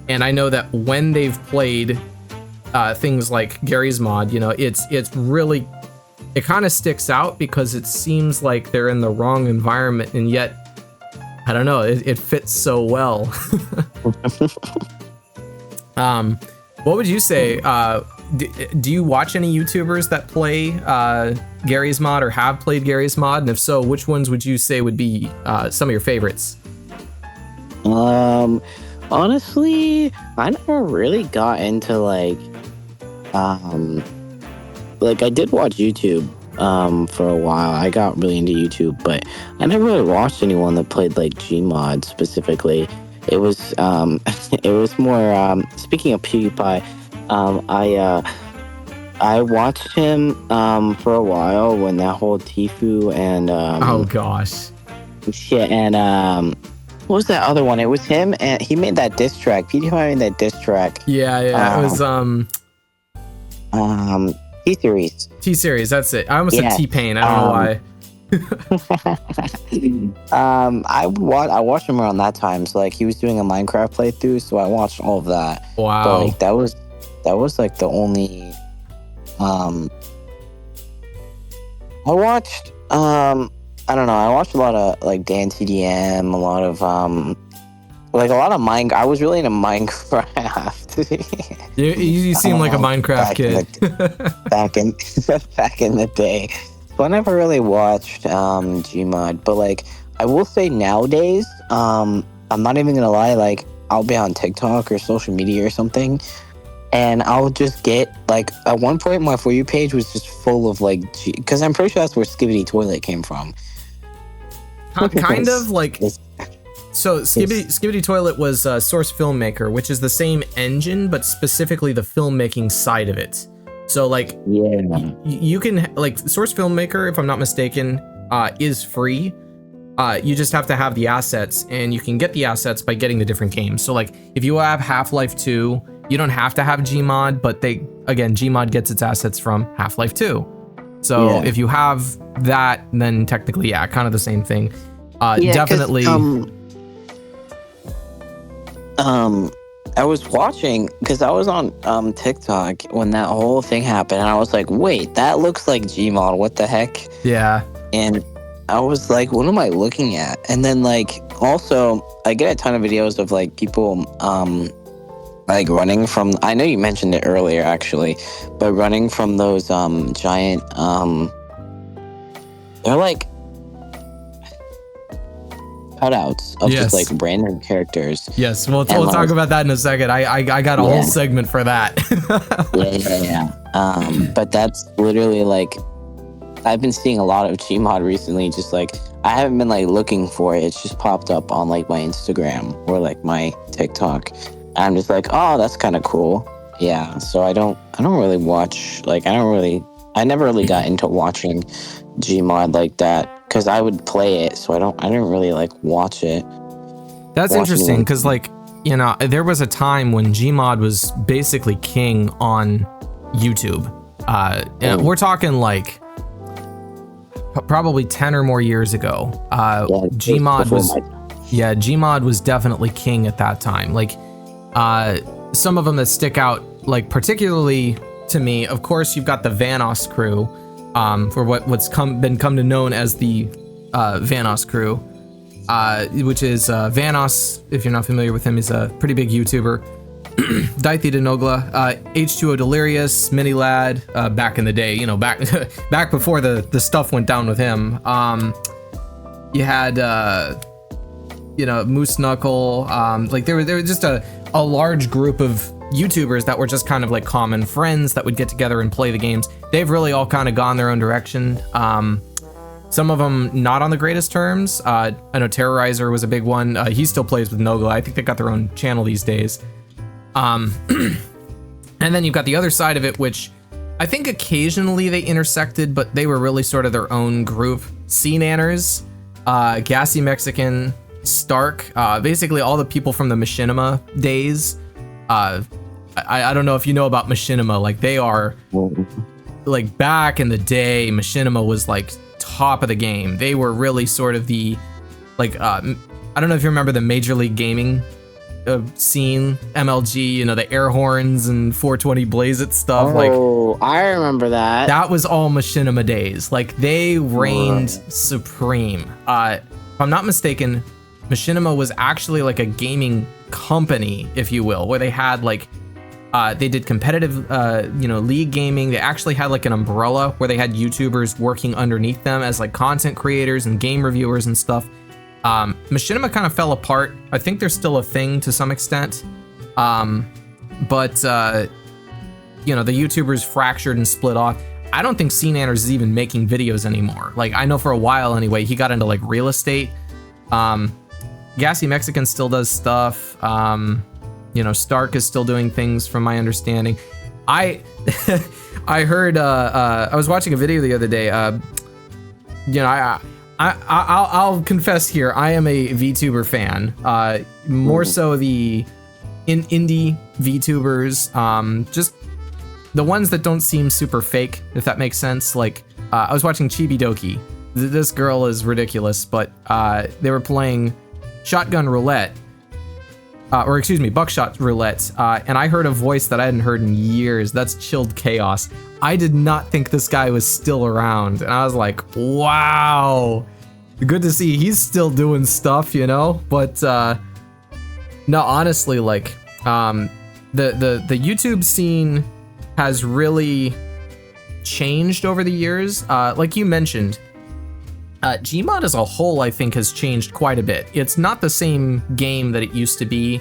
I know that when they've played things like Garry's Mod, it's really, it kind of sticks out because it seems like they're in the wrong environment, and yet, I don't know, it fits so well. What would you say? Do you watch any YouTubers that play Garry's Mod or have played Garry's Mod? And if so, which ones would you say would be some of your favorites? Honestly, I never really got into like I did watch YouTube for a while. I got really into YouTube, but I never really watched anyone that played like Gmod specifically. It was it was more speaking of PewDiePie, I watched him for a while when that whole Tfue and oh gosh. Shit, and what was that other one? It was him, and he made that diss track. PewDiePie made that diss track. Yeah, it was T-Series. T-Series, that's it. I almost said T-Pain. I don't know why. I watched him around that time. So like he was doing a Minecraft playthrough, so I watched all of that. Wow. But like that was like the only I watched I don't know, I watched a lot of like Dan TDM, a lot of Minecraft. I was really into Minecraft. you seem like a Minecraft kid. Back in the day. So I never really watched Gmod, but like I will say nowadays, I'm not even gonna lie, like I'll be on TikTok or social media or something, and I'll just get like at one point my For You page was just full of like because I'm pretty sure that's where Skibidi Toilet came from. Kind of like. So Skibidi Toilet was Source Filmmaker, which is the same engine, but specifically the filmmaking side of it. So like, you can like Source Filmmaker, if I'm not mistaken, is free. You just have to have the assets, and you can get the assets by getting the different games. So like if you have Half-Life 2, you don't have to have Gmod, but Gmod gets its assets from Half-Life 2. So if you have that, then technically, kind of the same thing. Definitely. I was watching because I was on TikTok when that whole thing happened, and I was like, "Wait, that looks like Gmod. What the heck?" Yeah. And I was like, "What am I looking at?" And then like also, I get a ton of videos of like people like running from. I know you mentioned it earlier, actually, but running from those giant they're like cutouts of just like random characters. Yes, we'll talk about that in a second. I got a whole segment for that. But that's literally like, I've been seeing a lot of Gmod recently. Just like, I haven't been like looking for it. It's just popped up on like my Instagram or like my TikTok. I'm just like, oh, that's kind of cool. Yeah. So I don't really watch, like, I never really got into watching Gmod like that. Because I would play it, so I didn't really like watch it. That's interesting, because like, you know, there was a time when Gmod was basically king on YouTube. And we're talking like probably 10 or more years ago. Gmod was definitely king at that time. Like, some of them that stick out, like particularly to me, of course, you've got the Vanoss crew. For what's come to known as the Vanoss crew, which is Vanoss. If you're not familiar with him, he's a pretty big YouTuber. Daithi Denogla, H2O Delirious, Mini Lad, back in the day, you know, back before the stuff went down with him. You had Moose Knuckle, like there was just a large group of YouTubers that were just kind of like common friends that would get together and play the games. They've really all kind of gone their own direction. Some of them not on the greatest terms. I know Terrorizer was a big one. He still plays with Nogla. I think they got their own channel these days. And then you've got the other side of it, which I think occasionally they intersected, but they were really sort of their own group. Sea-Nanners, Gassy Mexican, Stark, basically all the people from the Machinima days. I don't know if you know about Machinima, like they are like back in the day, Machinima was like top of the game. They were really sort of the like I don't know if you remember the Major League Gaming scene, MLG, you know, the air horns and 420 Blaze It stuff. I remember that. That was all Machinima days. Like they reigned supreme. If I'm not mistaken, Machinima was actually like a gaming company, if you will, where they had like they did competitive league gaming. They actually had like an umbrella where they had YouTubers working underneath them as like content creators and game reviewers and stuff. Machinima kind of fell apart. I think they're still a thing to some extent, but the YouTubers fractured and split off. I don't think Sea-Nanners is even making videos anymore. Like I know for a while anyway, he got into like real estate. Gassy Mexican still does stuff. Stark is still doing things from my understanding. I heard I was watching a video the other day. I'll confess here, I am a VTuber fan. More so the indie VTubers, just the ones that don't seem super fake, if that makes sense. Like I was watching Chibi Doki. This girl is ridiculous, but they were playing Shotgun Roulette, Buckshot Roulette, and I heard a voice that I hadn't heard in years. That's Chilled Chaos. I did not think this guy was still around, and I was like, wow, good to see he's still doing stuff, you know? But no, honestly, like the YouTube scene has really changed over the years. Like you mentioned, Gmod as a whole, I think, has changed quite a bit. It's not the same game that it used to be.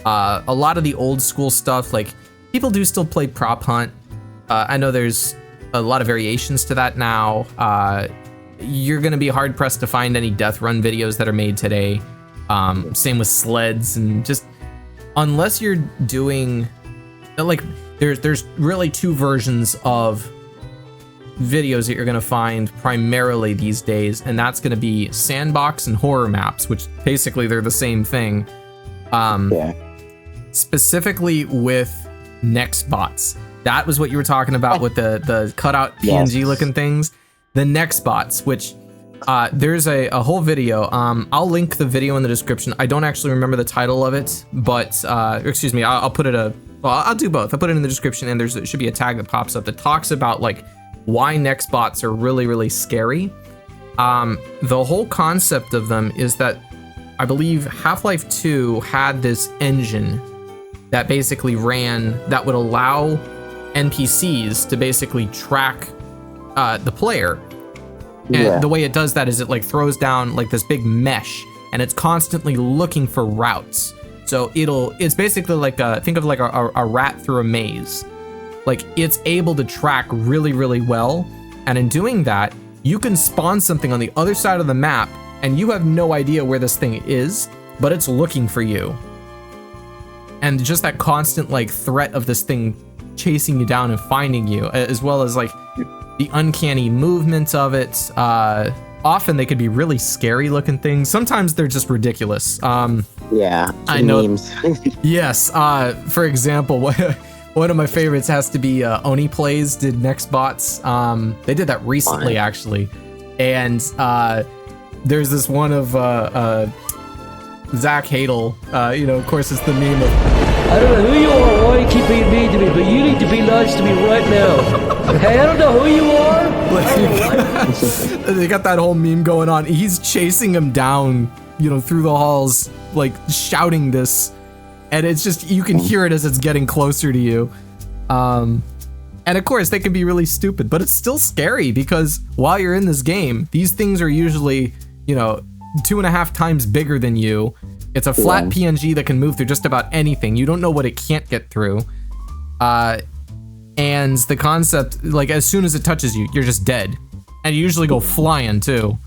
A lot of the old school stuff, like people do still play Prop Hunt. I know there's a lot of variations to that now. You're going to be hard pressed to find any death run videos that are made today. Same with sleds, and just unless you're doing like there's really two versions of videos that you're going to find primarily these days, and that's going to be sandbox and horror maps, which basically they're the same thing. Specifically with next bots. That was what you were talking about with the cutout PNG looking things. The next bots, which there's a whole video. I'll link the video in the description. I don't actually remember the title of it, but excuse me, I'll put it I'll do both. I'll put it in the description, and there should be a tag that pops up that talks about like why next bots are really, really scary. The whole concept of them is that I believe Half-Life 2 had this engine that basically ran that would allow NPCs to basically track the player. And the way it does that is it like throws down like this big mesh, and it's constantly looking for routes. So it's basically like think of like a rat through a maze. Like it's able to track really, really well. And in doing that, you can spawn something on the other side of the map and you have no idea where this thing is, but it's looking for you. And just that constant like threat of this thing chasing you down and finding you, as well as like the uncanny movement of it. Often they could be really scary looking things. Sometimes they're just ridiculous. I know. Memes. Yes. For example, one of my favorites has to be Oni Plays did Next Bots. They did that recently, actually. And there's this one of Zach Hadel. Of course, it's the meme of, I don't know who you are, why you keep being mean to me, but you need to be nice to me right now. Hey, I don't know who you are. They got that whole meme going on. He's chasing him down, through the halls, like shouting this. And it's just, you can hear it as it's getting closer to you. And of course, they can be really stupid, but it's still scary because while you're in this game, these things are usually, 2.5 times bigger than you. It's a flat PNG that can move through just about anything. You don't know what it can't get through. And the concept, like as soon as it touches you, you're just dead. And you usually go flying too.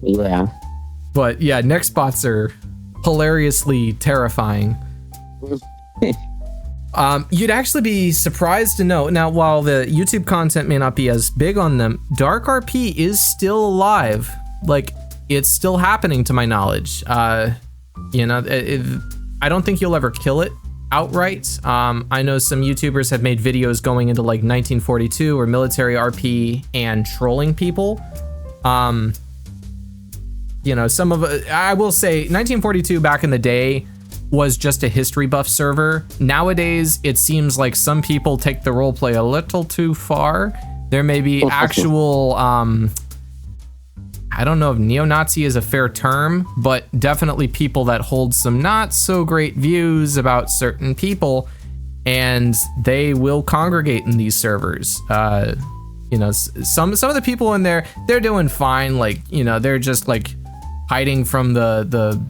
Yeah. But yeah, next bots are hilariously terrifying. You'd actually be surprised to know. Now, while the YouTube content may not be as big on them, Dark RP is still alive. Like, it's still happening to my knowledge. I don't think you'll ever kill it outright. I know some YouTubers have made videos going into like 1942 or military RP and trolling people. Some of I will say 1942 back in the day was just a history buff server. Nowadays, it seems like some people take the roleplay a little too far. There may be actual, I don't know if neo-Nazi is a fair term, but definitely people that hold some not so great views about certain people, and they will congregate in these servers. Some of the people in there, they're doing fine. Like, they're just like hiding from the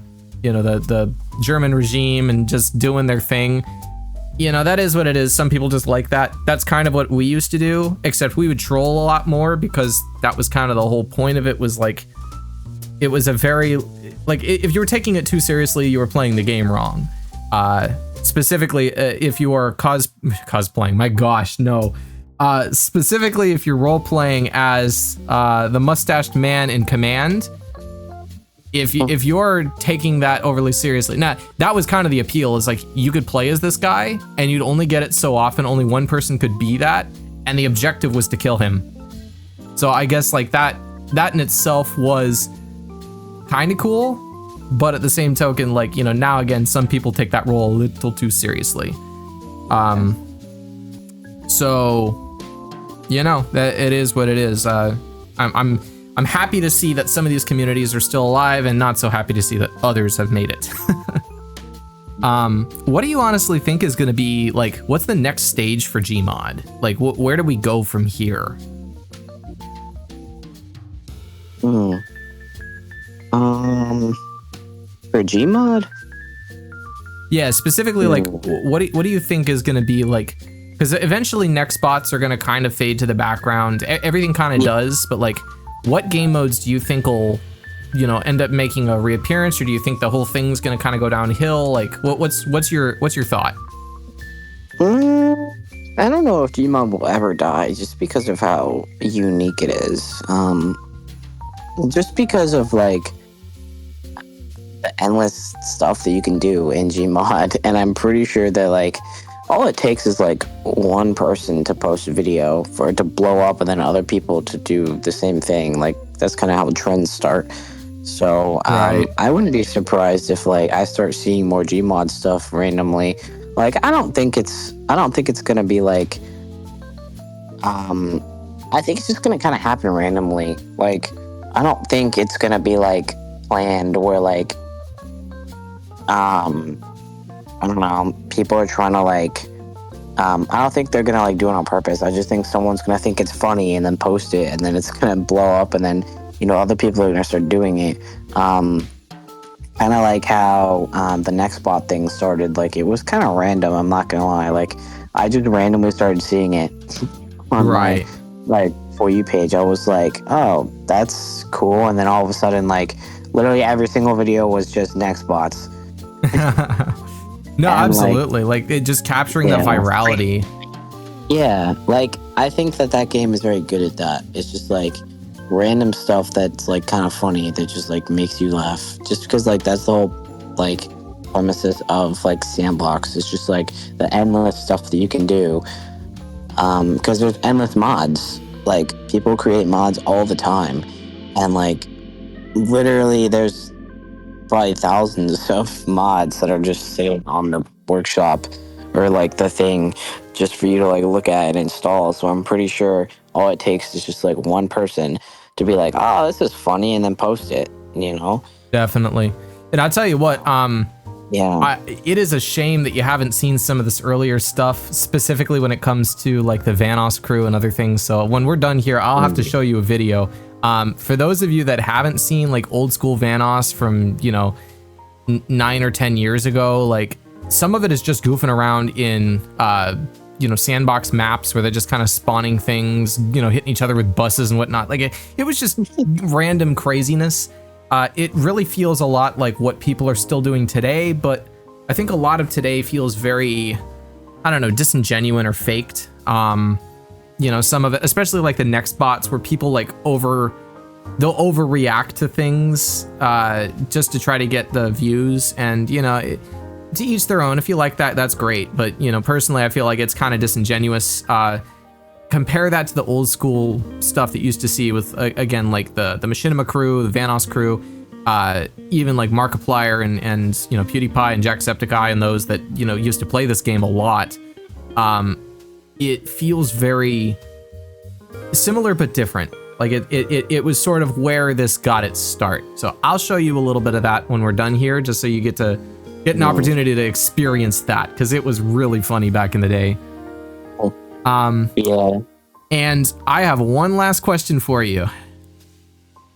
German regime and just doing their thing. That is what it is. Some people just like that. That's kind of what we used to do, except we would troll a lot more because that was kind of the whole point of it. Was like, it was a very, like, if you were taking it too seriously, you were playing the game wrong. Specifically, if you are cosplaying, my gosh, no. Specifically, if you're role playing as the mustached man in Command. If you're taking that overly seriously, now that was kind of the appeal, is like you could play as this guy and you'd only get it so often, only one person could be that, and the objective was to kill him. So I guess like that in itself was kind of cool, but at the same token, like, now again, some people take that role a little too seriously. So, that it is what it is. I'm happy to see that some of these communities are still alive, and not so happy to see that others have made it. What do you honestly think is going to be, like, what's the next stage for Gmod? Like, where do we go from here? For Gmod? Yeah, specifically, like, what do you think is going to be, like, because eventually next bots are going to kind of fade to the background. Everything kind of does, but, like, what game modes do you think will, end up making a reappearance, or do you think the whole thing's gonna kind of go downhill? Like, what's your thought? I don't know if Gmod will ever die just because of how unique it is. Just because of like the endless stuff that you can do in Gmod, and I'm pretty sure that like all it takes is like one person to post a video for it to blow up, and then other people to do the same thing. Like that's kind of how trends start. So Right. I wouldn't be surprised if like I start seeing more Gmod stuff randomly. Like I don't think it's gonna be like I think it's just gonna kind of happen randomly. Like I don't think it's gonna be like planned where like I don't know, people are trying to like I don't think they're gonna like do it on purpose. I just think someone's gonna think it's funny and then post it, and then it's gonna blow up, and then other people are gonna start doing it. Kind of like how the Nextbot thing started. Like it was kind of random. I'm not gonna lie. Like I just randomly started seeing it on my like For You page. I was like, oh, that's cool, and then all of a sudden, like literally every single video was just Nextbots. No, And, absolutely. Like it just capturing the virality. Yeah, like I think that game is very good at that. It's just like random stuff that's like kind of funny that just like makes you laugh. Just because like that's the whole like premises of like Sandbox. It's just like the endless stuff that you can do. Because there's endless mods. Like people create mods all the time, and like literally there's probably thousands of mods that are just sitting on the workshop or like the thing just for you to like look at and install. So I'm pretty sure all it takes is just like one person to be like, oh, this is funny, and then post it, Definitely. And I'll tell you what, Yeah. it is a shame that you haven't seen some of this earlier stuff, specifically when it comes to like the Vanoss crew and other things. So when we're done here, I'll have to show you a video. For those of you that haven't seen like old school Vanoss from, 9 or 10 years ago, like some of it is just goofing around in, sandbox maps where they're just kind of spawning things, hitting each other with buses and whatnot. Like it was just random craziness. It really feels a lot like what people are still doing today, but I think a lot of today feels very, I don't know, disingenuous or faked. Some of it, especially like the next bots where people like they'll overreact to things just to try to get the views, and to each their own. If you like that, that's great. But personally, I feel like it's kind of disingenuous. Compare that to the old school stuff that you used to see with again like the Machinima crew, the Vanoss crew, even like Markiplier and PewDiePie and Jacksepticeye and those that used to play this game a lot. It feels very similar but different. Like it was sort of where this got its start. So I'll show you a little bit of that when we're done here, just so you get an opportunity to experience that, because it was really funny back in the day. Yeah. And I have one last question for you.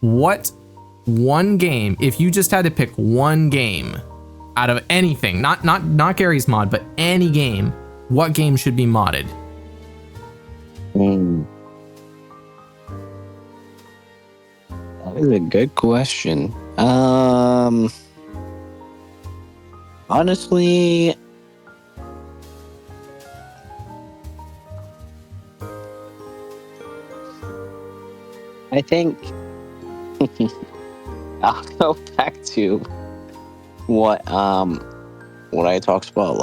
What one game, if you just had to pick one game out of anything, not Garry's mod, but any game, what game should be modded? That is a good question. Honestly, I think I'll go back to what I talked about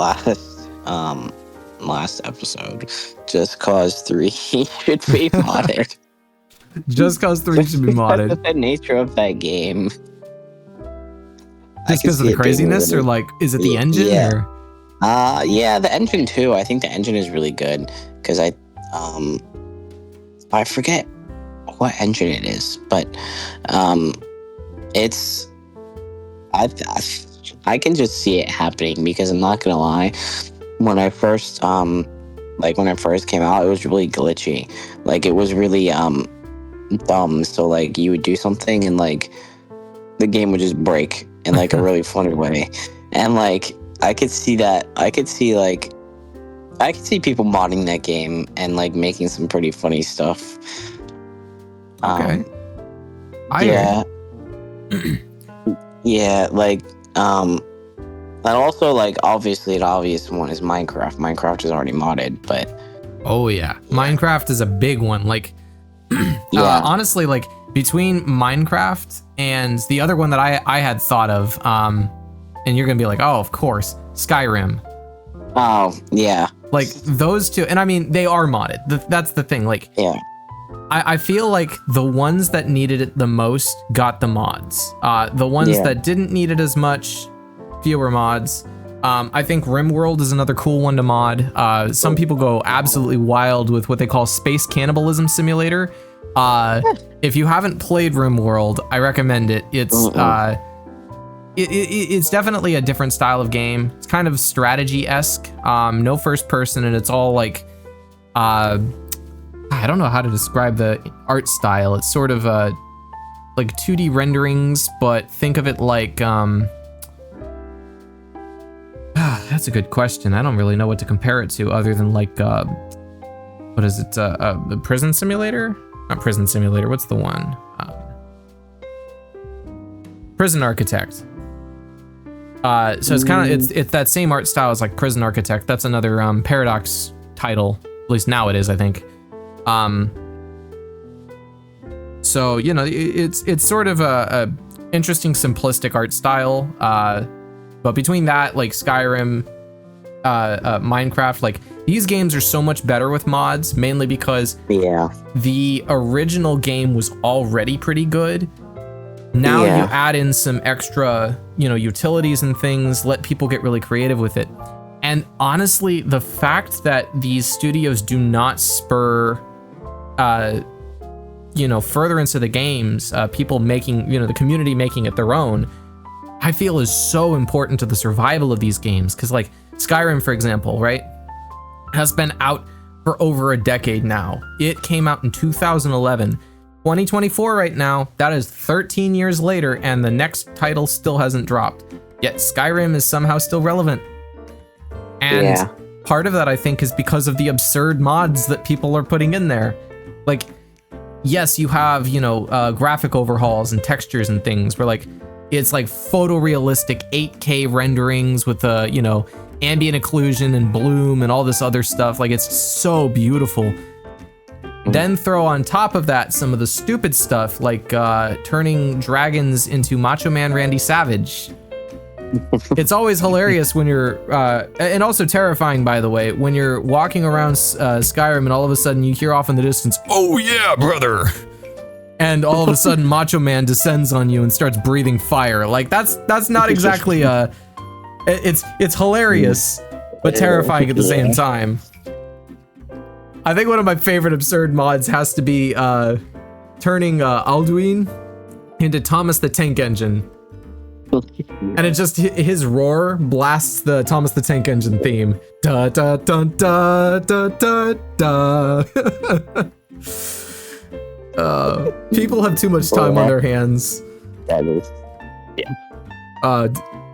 last episode. Just Cause 3 should be modded. Just Cause 3 should be modded. That's the nature of that game. Just because of the craziness, or like, is it the engine? Yeah. Or? Yeah, the engine too. I think the engine is really good because I forget what engine it is, but it's I can just see it happening, because I'm not gonna lie, when I first came out, it was really glitchy. Like it was really dumb. So like you would do something and like the game would just break in like a really funny way, and like I could see that. I could see people modding that game and like making some pretty funny stuff. Okay. Yeah, like and also like obviously an obvious one is Minecraft. Minecraft is already modded, but Oh yeah, Minecraft is a big one. Like, Yeah. honestly, like between Minecraft and the other one that I had thought of, and you're gonna be like, oh, of course, Skyrim. Oh, yeah. Like those two, and I mean they are modded. That's the thing. Like, Yeah. I feel like the ones that needed it the most got the mods. The ones that didn't need it as much, fewer mods. I think RimWorld is another cool one to mod. Some people go absolutely wild with what they call Space Cannibalism Simulator. If you haven't played RimWorld, I recommend it. It's definitely a different style of game. It's kind of strategy-esque, no first person, and it's all like, I don't know how to describe the art style. It's sort of like 2D renderings, but think of it like, that's a good question. I don't really know what to compare it to other than like, what is it? The Prison Simulator? Not Prison Simulator. What's the one? Prison Architect. So it's kind of it's that same art style as like Prison Architect. That's another Paradox title. At least now it is, I think. So you know, it's sort of a interesting simplistic art style. But between that, like Skyrim, Minecraft, like these games are so much better with mods, mainly because the original game was already pretty good. Now you add in some extra, you know, utilities and things, let people get really creative with it. And honestly, the fact that these studios do not spur, you know, further into the games, people making, you know, the community making it their own, I feel is so important to the survival of these games. Because like Skyrim, for example, right, has been out for over a decade now. It came out in 2011. 2024 right now, that is 13 years later, and the next title still hasn't dropped. Yet Skyrim is somehow still relevant. And part of that, I think, is because of the absurd mods that people are putting in there. Like, yes, you have, you know, graphic overhauls and textures and things where like, it's like photorealistic 8K renderings with, you know, ambient occlusion and bloom and all this other stuff. Like, it's so beautiful. Then throw on top of that some of the stupid stuff like turning dragons into Macho Man Randy Savage. It's always hilarious when you're, and also terrifying, by the way, when you're walking around Skyrim and all of a sudden you hear off in the distance, "Oh yeah, brother!" And all of a sudden Macho Man descends on you and starts breathing fire. Like that's not exactly it's hilarious, but terrifying at the same time. I think one of my favorite absurd mods has to be turning Alduin into Thomas the Tank Engine. And it just, his roar blasts the Thomas the Tank Engine theme. Da da da da da da da. People have too much time on their hands. That is.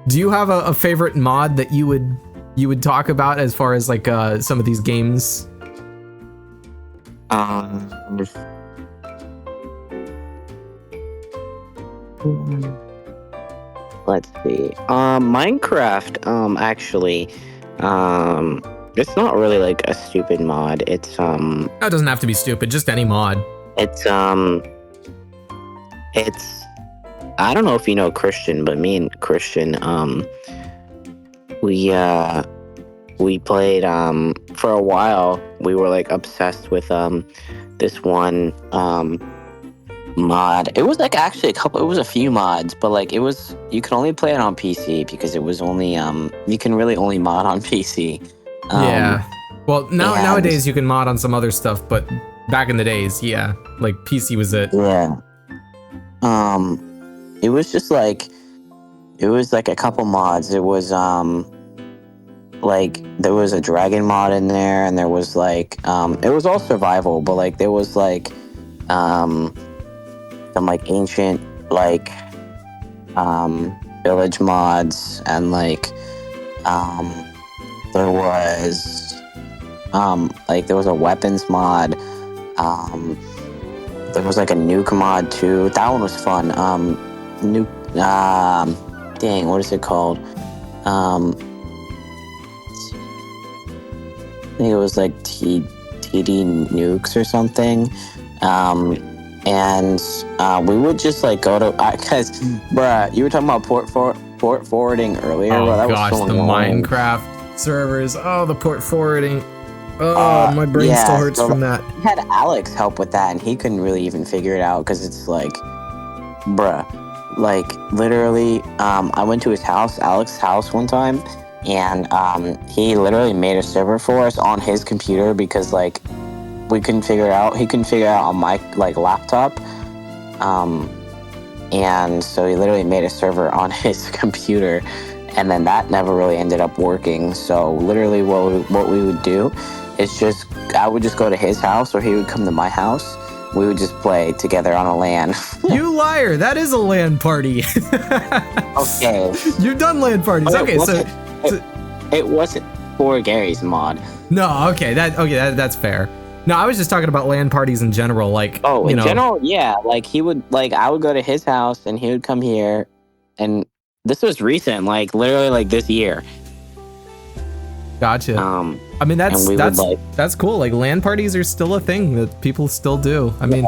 Do you have a favorite mod that you would talk about as far as like some of these games? Let's see. Minecraft, actually, it's not really like a stupid mod. It's That doesn't have to be stupid, just any mod. it's I don't know if you know Christian, but me and Christian, we played for a while. We were like obsessed with this one mod. It was like actually it was a few mods, but like you could only play it on PC because it was only you can really only mod on PC. Yeah. Well, nowadays you can mod on some other stuff, but back in the days, yeah, like PC was it. Yeah. It was just like a couple mods. It was like there was a dragon mod in there, and there was like it was all survival, but like there was like some like ancient like village mods, and like there was a weapons mod. There was like a nuke mod too. That one was fun. Dang, what is it called? I think it was like TD nukes or something. And we would just like go to, cause bruh, you were talking about port forwarding earlier. Oh Bro, that gosh, was so the annoying. Minecraft servers. Oh, the port forwarding. Oh, my brain yeah, still hurts so, from that. We had Alex help with that, and he couldn't really even figure it out because it's like, bruh, like literally, I went to his house, Alex's house one time, and he literally made a server for us on his computer because like we couldn't figure it out. He couldn't figure it out on my like laptop, and so he literally made a server on his computer, and then that never really ended up working. So literally, what we would do is just I would just go to his house, or he would come to my house. We would just play together on a LAN. You liar! That is a LAN party. Okay. You've done LAN parties. Okay, so it wasn't for Garry's mod. no, okay, that's fair. No, I was just talking about LAN parties in general, like In general, yeah. Like he would I would go to his house and he would come here, and this was recent, like literally like this year. Gotcha. I mean that's cool. Like LAN parties are still a thing that people still do. I mean,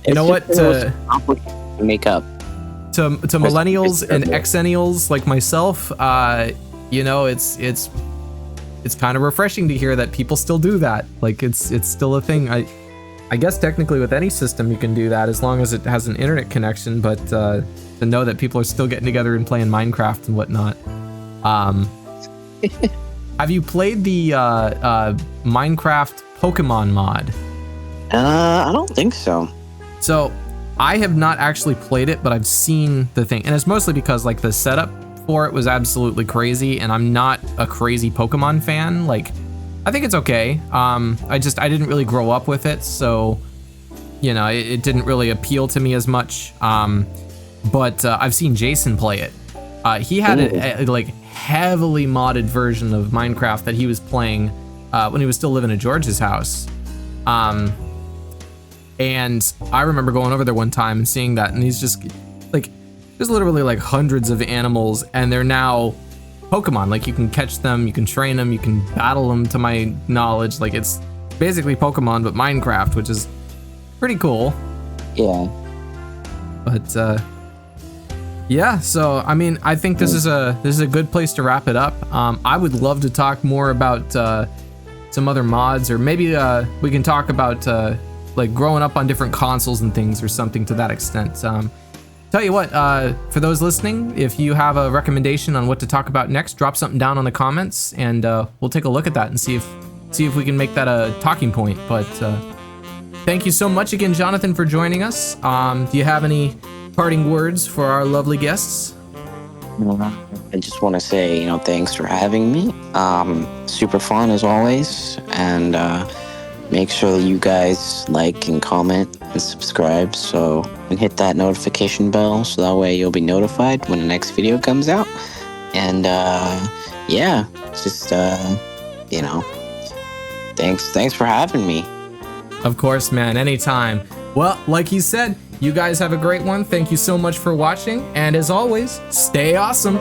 you know what? To make up to millennials and exennials like myself, you know, it's kind of refreshing to hear that people still do that. Like it's still a thing. I guess technically with any system you can do that as long as it has an internet connection, but to know that people are still getting together and playing Minecraft and whatnot. Have you played the Minecraft Pokemon mod? I don't think so. So I have not actually played it, but I've seen the thing, and it's mostly because like the setup for it was absolutely crazy, and I'm not a crazy Pokemon fan. Like, I think it's okay. I didn't really grow up with it, so you know, it didn't really appeal to me as much. But I've seen Jason play it. He had a like heavily modded version of Minecraft that he was playing when he was still living at George's house. And I remember going over there one time and seeing that, and he's just like, there's literally like hundreds of animals, and they're now Pokemon. Like you can catch them, you can train them, you can battle them, to my knowledge. Like it's basically Pokemon but Minecraft, which is pretty cool. Yeah. But yeah, so I mean, I think this is a good place to wrap it up. I would love to talk more about some other mods, or maybe we can talk about like growing up on different consoles and things, or something to that extent. Tell you what, for those listening, if you have a recommendation on what to talk about next, drop something down on the comments, and we'll take a look at that and see if we can make that a talking point. But thank you so much again, Jonathan, for joining us. Do you have any parting words for our lovely guests? I just want to say, you know, thanks for having me. Super fun as always, and make sure that you guys like and comment and subscribe, and hit that notification bell, so that way you'll be notified when the next video comes out. And yeah, just you know, thanks for having me. Of course, man, anytime. Well, like he said, you guys have a great one. Thank you so much for watching, and as always, stay awesome.